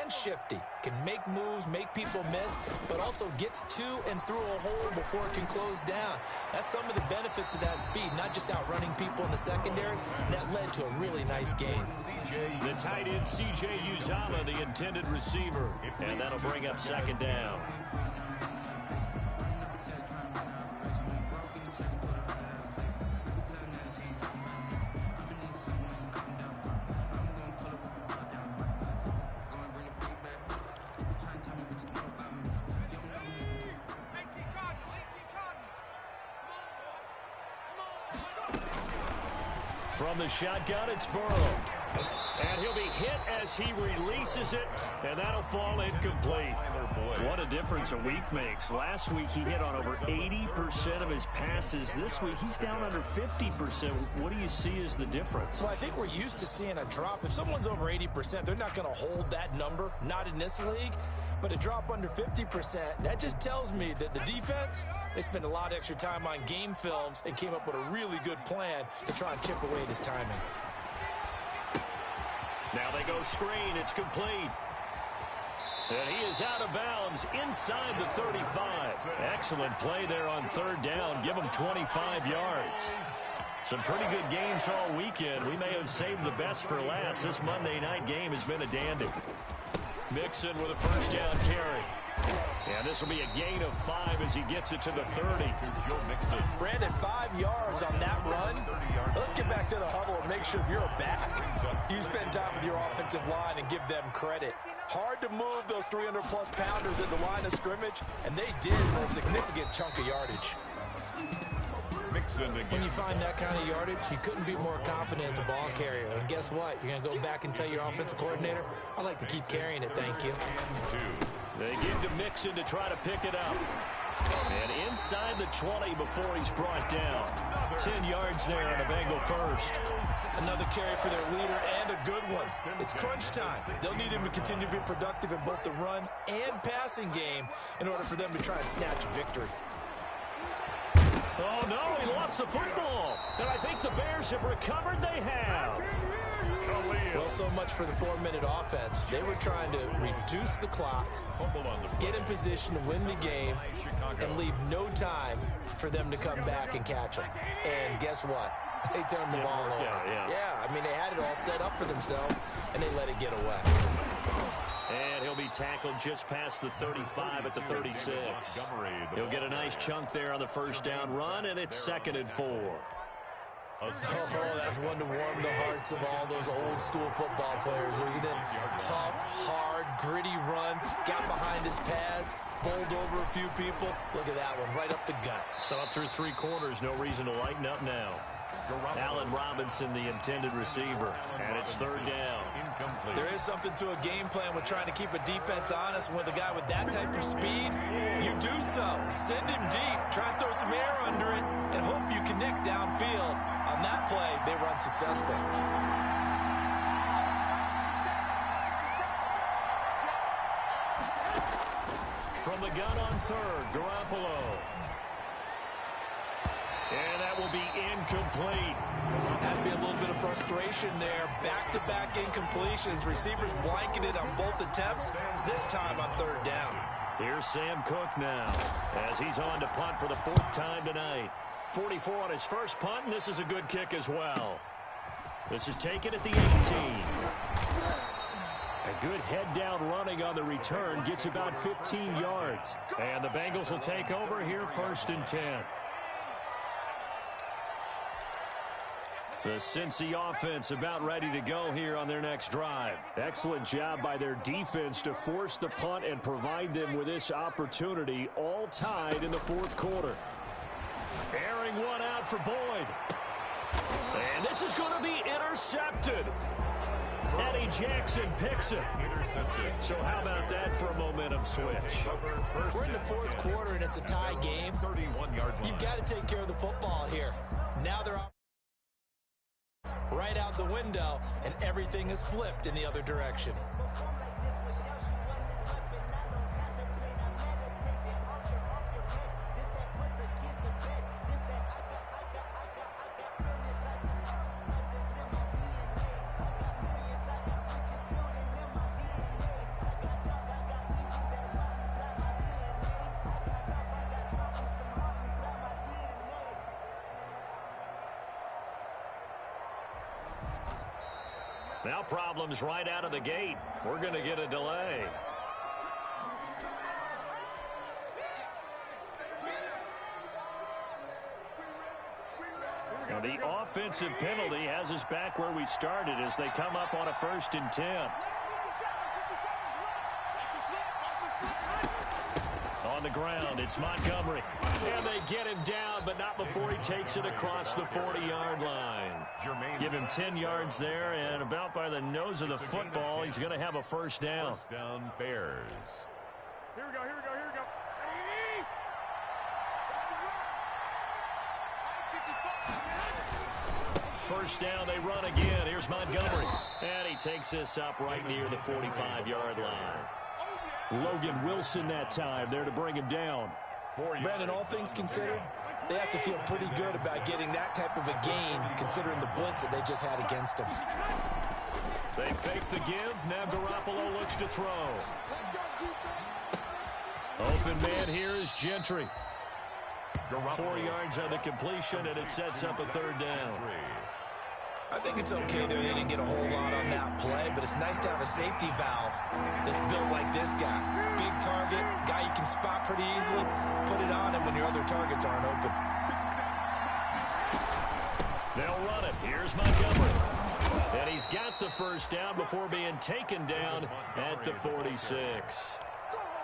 and shifty, can make moves, make people miss, but also gets to and through a hole before it can close down. That's some of the benefits of that speed, not just outrunning people in the secondary. That led to a really nice game. The tight end, C.J. Uzomah, the intended receiver, and that'll bring up 2nd down. From the shotgun, it's Burrow. And he'll be hit as he releases it, and that'll fall incomplete. What a difference a week makes. Last week, he hit on over 80% of his passes. This week, he's down under 50%. What do you see as the difference? Well, I think we're used to seeing a drop. If someone's over 80%, they're not going to hold that number, not in this league. But a drop under 50%, that just tells me that the defense, they spent a lot of extra time on game films and came up with a really good plan to try and chip away at his timing. Now they go screen. It's complete. And he is out of bounds inside the 35. Excellent play there on 3rd down. Give him 25 yards. Some pretty good games all weekend. We may have saved the best for last. This Monday night game has been a dandy. Mixon with a 1st down carry. And this will be a gain of 5 as he gets it to the 30. Brandon, 5 yards on that run. Let's get back to the huddle and make sure you're a back. You spend time with your offensive line and give them credit. Hard to move those 300-plus pounders at the line of scrimmage, and they did for a significant chunk of yardage. When you find that kind of yardage, you couldn't be more confident as a ball carrier. And guess what? You're going to go back and tell your offensive coordinator, I'd like to keep carrying it, thank you. They give to Mixon to try to pick it up. And inside the 20 before he's brought down. 10 yards there on a Bengal 1st. Another carry for their leader and a good one. It's crunch time. They'll need him to continue to be productive in both the run and passing game in order for them to try and snatch a victory. Oh, no, he lost the football. And I think the Bears have recovered. They have. Well, so much for the 4-minute offense. They were trying to reduce the clock, get in position to win the game, and leave no time for them to come back and catch them. And guess what? They turned the ball over. Yeah, I mean, they had it all set up for themselves, and they let it get away. And he'll be tackled just past the 35 at the 36. He'll get a nice chunk there on the 1st down run, and it's 2nd and 4. Oh, that's one to warm the hearts of all those old-school football players, isn't it? Tough, hard, gritty run, got behind his pads, bowled over a few people. Look at that one, right up the gut. So up through 3 quarters, no reason to lighten up now. Allen Robinson, the intended receiver, and it's 3rd down. There is something to a game plan with trying to keep a defense honest. With a guy with that type of speed, you do so. Send him deep, try and throw some air under it, and hope you connect downfield. On that play, they were unsuccessful. From the gun on 3rd, Garoppolo. And that will be incomplete. Has to be a little bit of frustration there. Back-to-back incompletions. Receivers blanketed on both attempts, this time on 3rd down. Here's Sam Cook now as he's on to punt for the 4th time tonight. 44 on his first punt, and this is a good kick as well. This is taken at the 18. A good head-down running on the return gets about 15 yards. And the Bengals will take over here 1st and 10. The Cincy offense about ready to go here on their next drive. Excellent job by their defense to force the punt and provide them with this opportunity, all tied in the 4th quarter. Airing one out for Boyd. And this is going to be intercepted. Eddie Jackson picks it. Intercepted. So how about that for a momentum switch? We're in the 4th quarter, and it's a tie game. 31-yard line. You've got to take care of the football here. Now they're right out the window, and everything is flipped in the other direction. Now problems right out of the gate. We're going to get a delay. Now the offensive penalty has us back where we started as they come up on a 1st and 10. On the ground, it's Montgomery. And they get him down, but not before he takes it across the 40-yard line. Give him 10 yards there, and about by the nose of the football, he's going to have a 1st down. 1st down, Bears. Here we go. First down, they run again. Here's Montgomery. And he takes this up right near the 45-yard line. Logan Wilson that time there to bring him down. Brandon, all things considered, they have to feel pretty good about getting that type of a gain, considering the blitz that they just had against them. They fake the give. Now Garoppolo looks to throw. Open man here is Gentry. 4 yards on the completion, and it sets up a 3rd down. I think it's okay there. They didn't get a whole lot on that play, but it's nice to have a safety valve that's built like this guy. Big target, guy you can spot pretty easily. Put it on him when your other targets aren't open. They'll run it. Here's Montgomery. And he's got the 1st down before being taken down at the 46.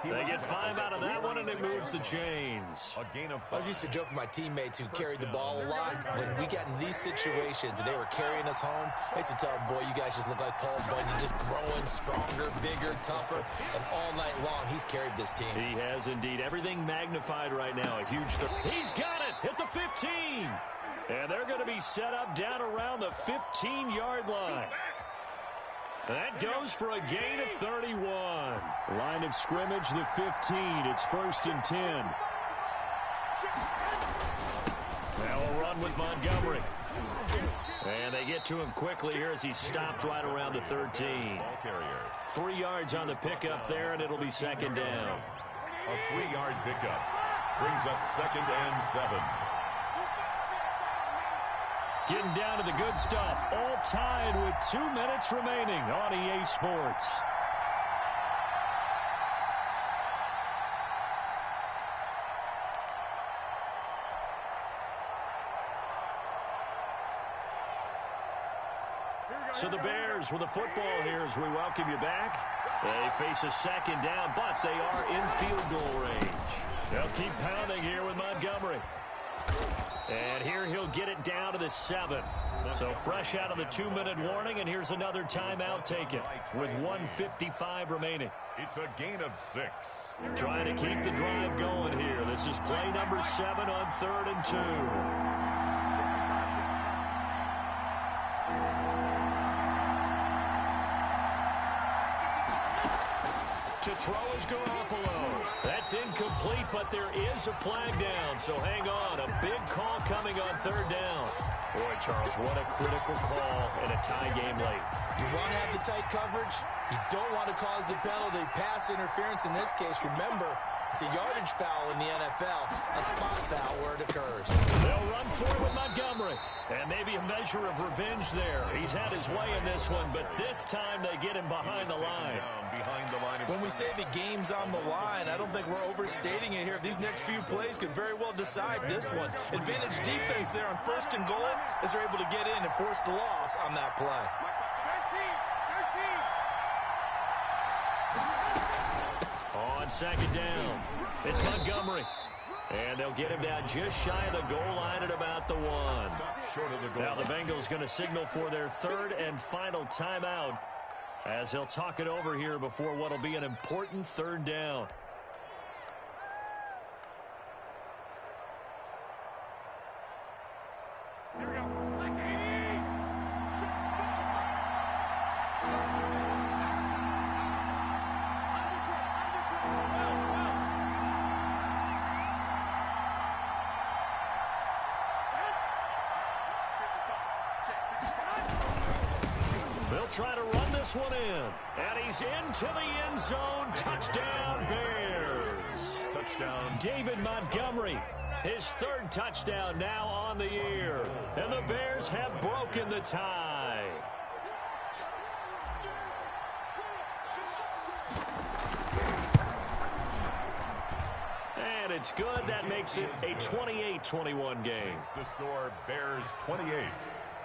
They get 5 out of that one, and it moves the chains. I was used to joke with my teammates who carried the ball a lot. When we got in these situations and they were carrying us home, I used to tell them, boy, you guys just look like Paul Bunyan, just growing stronger, bigger, tougher, and all night long he's carried this team. He has indeed. Everything magnified right now. A huge He's got it at the 15. And they're going to be set up down around the 15-yard line. That goes for a gain of 31. Line of scrimmage, the 15. It's 1st and 10. Now a run with Montgomery. And they get to him quickly here as he stopped right around the 13. 3 yards on the pickup there, and it'll be 2nd down. A 3-yard pickup brings up 2nd and 7. Getting down to the good stuff. All tied with 2 minutes remaining on EA Sports. So the Bears with the football here as we welcome you back. They face a 2nd down, but they are in field goal range. They'll keep pounding here with Montgomery. And here he'll get it down to the 7. So fresh out of the 2-minute warning, and here's another timeout taken with 1:55 remaining. It's a gain of 6. Trying to keep the drive going here. This is play number 7 on 3rd and 2. To throw is Garoppolo. That's incomplete, but there is a flag down, so hang on. A big call coming on 3rd down. Boy, Charles, what a critical call in a tie game late. You want to have the tight coverage. You don't want to cause the penalty. Pass interference in this case. Remember, It's a yardage foul in the NFL, a spot foul where it occurs. They'll run for it with Montgomery. And maybe a measure of revenge there. He's had his way in this one, but this time they get him behind the line. When we say the game's on the line, I don't think we're overstating it here. These next few plays could very well decide this one. Advantage defense there on 1st and goal as they're able to get in and force the loss on that play. On 2nd down, it's Montgomery. And they'll get him down just shy of the goal line at about the 1. Now the Bengals going to signal for their 3rd and final timeout as they'll talk it over here before what will be an important 3rd down. They'll try to run this one in. And he's into the end zone. Touchdown, Bears. Touchdown. David Montgomery, his 3rd touchdown now on the year. And the Bears have broken the tie. And it's good. That makes it a 28-21 game. The score, Bears 28,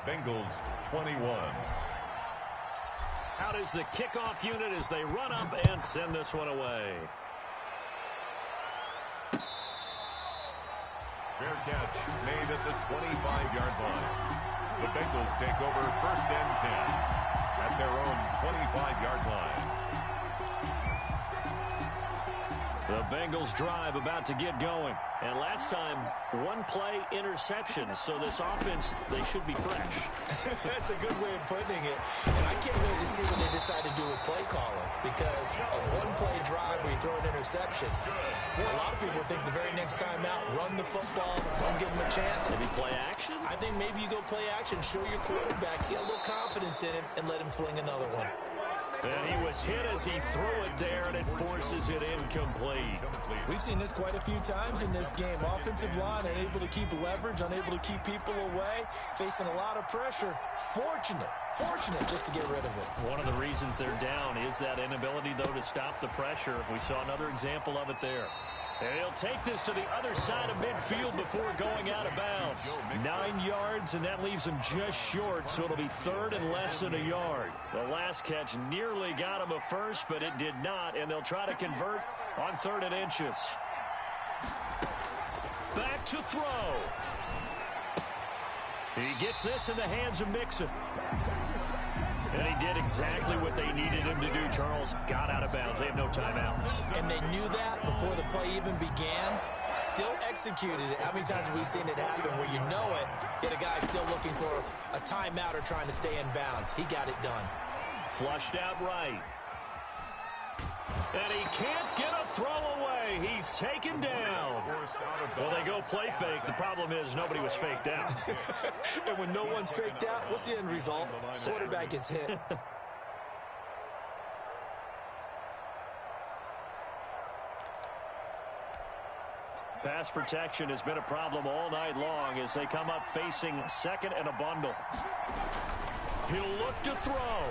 Bengals 21. Out is the kickoff unit as they run up and send this one away. Fair catch made at the 25-yard line. The Bengals take over 1st and 10 at their own 25-yard line. The Bengals drive about to get going. And last time, 1-play interception. So this offense, they should be fresh. That's a good way of putting it. And I can't wait to see what they decide to do with play calling. Because a 1-play drive where you throw an interception, a lot of people think the very next time out, run the football, don't give them a chance. Maybe play action? I think maybe you go play action, show your quarterback, get a little confidence in him, and let him fling another one. And he was hit as he threw it there, and it forces it incomplete. We've seen this quite a few times in this game. Offensive line unable to keep leverage, unable to keep people away, facing a lot of pressure. Fortunate just to get rid of it. One of the reasons they're down is that inability, though, to stop the pressure. We saw another example of it there. And he'll take this to the other side of midfield before going out of bounds. 9 yards, and that leaves him just short, so it'll be 3rd and less than a yard. The last catch nearly got him a first, but it did not, and they'll try to convert on 3rd and inches. Back to throw. He gets this in the hands of Mixon. And he did exactly what they needed him to do, Charles. Got out of bounds. They have no timeouts. And they knew that before the play even began. Still executed it. How many times have we seen it happen where you know it, yet a guy's still looking for a timeout or trying to stay in bounds? He got it done. Flushed out right. And he can't get a throw away. He's taken down. Well, they go play fake. The problem is nobody was faked out. And when no one's faked out, what's the end result? Quarterback gets hit. Pass protection has been a problem all night long as they come up facing 2nd and a bundle. He'll look to throw.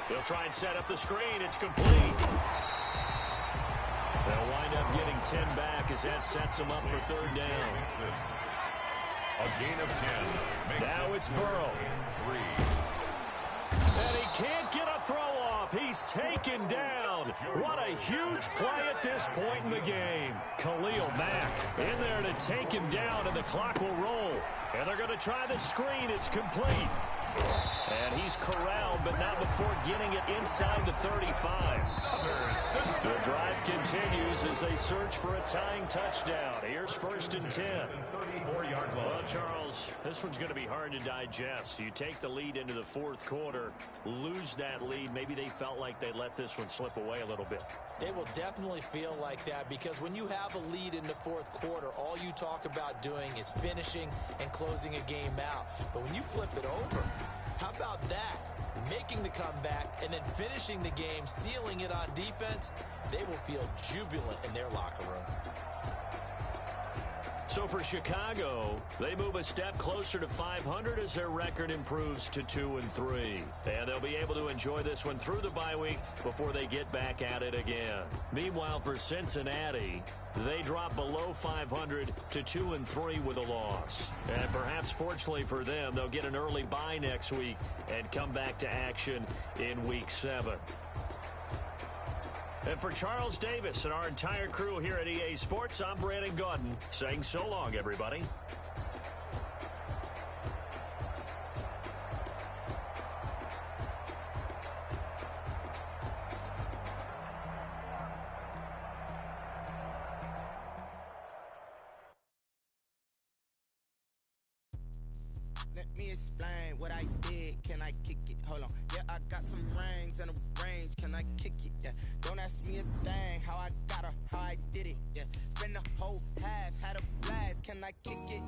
They'll try and set up the screen. It's complete. They'll wind up getting 10 back as that sets them up for 3rd down. A gain of 10. Now it's Burrow. 3. And he can't get a throw off. He's taken down. What a huge play at this point in the game. Khalil Mack in there to take him down, and the clock will roll. And they're going to try the screen. It's complete. And he's corralled, but not before getting it inside the 35. The drive continues as they search for a tying touchdown. Here's 1st and 10. Well, Charles, this one's going to be hard to digest. You take the lead into the 4th quarter, lose that lead. Maybe they felt like they let this one slip away a little bit. They will definitely feel like that because when you have a lead in the 4th quarter, all you talk about doing is finishing and closing a game out. But when you flip it over, how about that? Make looking to come back, and then finishing the game, sealing it on defense, they will feel jubilant in their locker room. So for Chicago, they move a step closer to 500 as their record improves to 2-3. And they'll be able to enjoy this one through the bye week before they get back at it again. Meanwhile, for Cincinnati, they drop below 500 to 2-3 with a loss. And perhaps fortunately for them, they'll get an early bye next week and come back to action in Week 7. And for Charles Davis and our entire crew here at EA Sports, I'm Brandon Gaudin saying so long, everybody. Let me explain what I did. Can I kick it? Hold on. Yeah, I got some rings and a range. Can I kick it? Yeah. Don't ask me a thing. How I got her, how I did it. Yeah. Spend the whole half, had a blast. Can I kick it?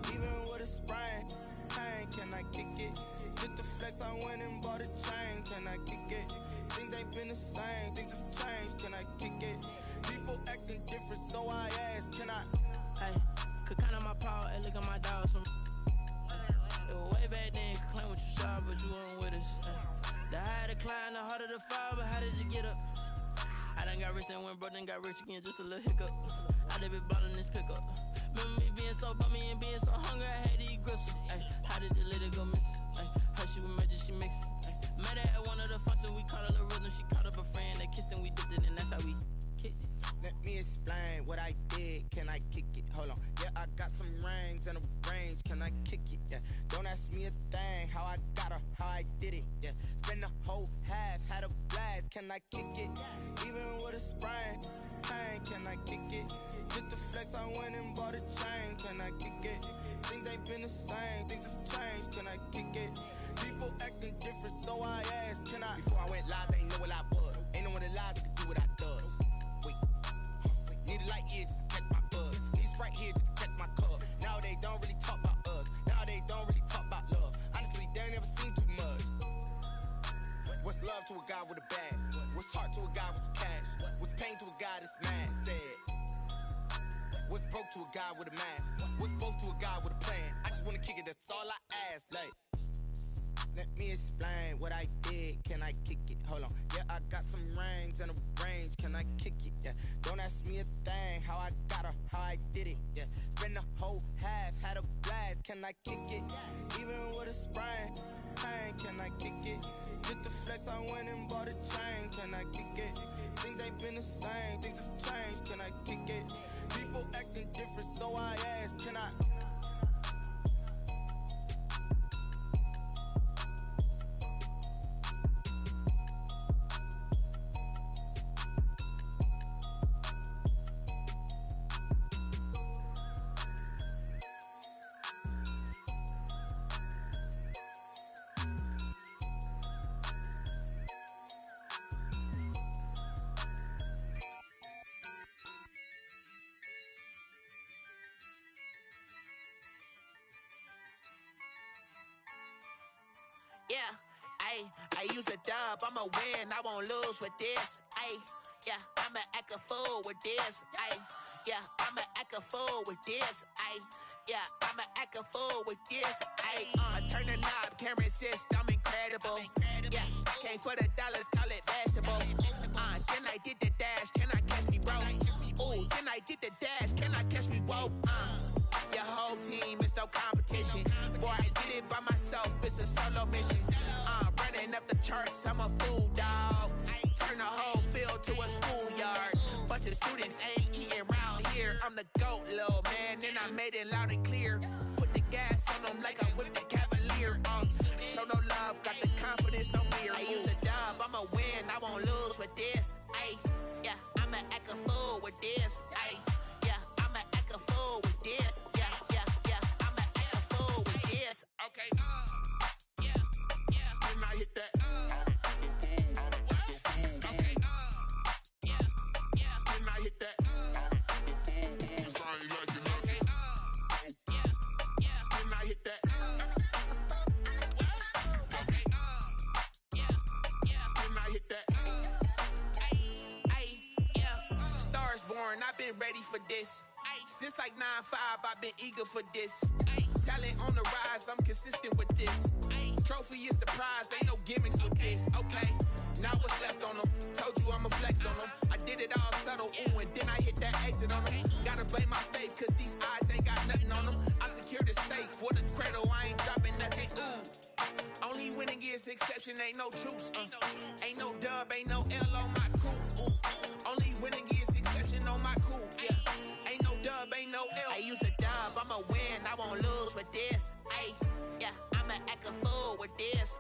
Even with a sprain. Pain, can I kick it? Just the flex, I went and bought a chain. Can I kick it? Things ain't been the same. Things have changed. Can I kick it? People acting different, so I ask. Can I? Hey, could count on my power and look at my dogs from. Way back then, could claim what you saw, but you weren't with us. The higher the climb, the harder the fall, but how did you get up? I done got rich and went broke, then got rich again, just a little hiccup. I done been ballin' this pickup. Remember me being so bummy and being so hungry, I had to eat gristle. How did the lady go miss? How she was magic, she mixed. Met her at one of the functions, we caught her the rhythm, she caught up a friend, they kissed and we dipped it, and that's how we kicked it. Let me explain what I did. Can I kick it? Hold on. Yeah, I got some rings and a range. Can I kick it? Yeah. Don't ask me a thing. How I got her, how I did it. Yeah. Spend the whole half, had a blast. Can I kick it? Even with a sprain. Pain, can I kick it? Just the flex, I went and bought a chain. Can I kick it? Things ain't been the same. Things have changed. Can I kick it? People acting different, so I asked. Can I? Before I went live, they ain't know what I was. Ain't no one alive that could do what I does. Wait. Need a light here just to catch my buzz. Need Sprite here just to catch my cup. Now they don't really talk about us. Now they don't really talk about love. Honestly, they ain't never seen too much. What's love to a guy with a bag? What's heart to a guy with some cash? What's pain to a guy that's mad? Said. What's broke to a guy with a mask? What's broke to a guy with a plan? I just wanna kick it, that's all I ask. Like, let me explain what I did. Can I kick it? Hold on. Yeah, I got some rings and a range. Can I kick it? Yeah. Don't ask me a thing. How I got her, how I did it. Yeah. Spend the whole half, had a blast. Can I kick it? Even with a sprain. Pain, can I kick it? Just the flex, I went and bought a chain. Can I kick it? Things ain't been the same. Things have changed. Can I kick it? People acting different, so I ask. Can I? Yeah, I use a dub, I'ma win, I won't lose with this. Yeah, I'ma act a fool with this. Yeah, I'ma act a fool with this. Yeah, I'ma act a fool with this. I turn the knob, can't resist, I'm incredible. Yeah, came for the dollars, call it vegetable. Then I did the dash, can I catch me, bro? Ooh, then I did the dash, can I catch me, whoa? Your whole team is no competition. Boy, I did it by myself, it's a solo mission. Running up the charts, I'm a fool, dog. Turn the whole field to a schoolyard. Bunch of students ain't eating round here. I'm the GOAT, little man, and I made it loud and clear. Put the gas on them like I'm with the Cavalier. Show no love, got the confidence, no fear. I use a dub, I'ma win, I won't lose with this. Yeah, I'ma act a fool with this. Yeah, I'ma act a fool with this. Yeah, I'ma act a fool with this. Okay, yeah, and I hit that. Okay, yeah, and I hit that. And I hit that. Okay, yeah, ready for this. Since like 9-5, I've been eager for this. Talent on the rise, I'm consistent with this. Trophy is the prize, ain't no gimmicks with this. Okay, now what's left on them? Told you I'ma flex on them. I did it all subtle, ooh, and then I hit that exit on them. Gotta blame my faith, cause these eyes ain't got nothing on them. I secured the safe for the cradle, I ain't dropping nothing, ooh. Only winning is exception, ain't no truce. Ain't no dub, ain't no L on my cool. Only winning is exception on my cool. Yeah. Ain't no dub, ain't no L. I use a dub, I'ma win, I won't lose with this. Ay, yeah, I'ma act a fool with this.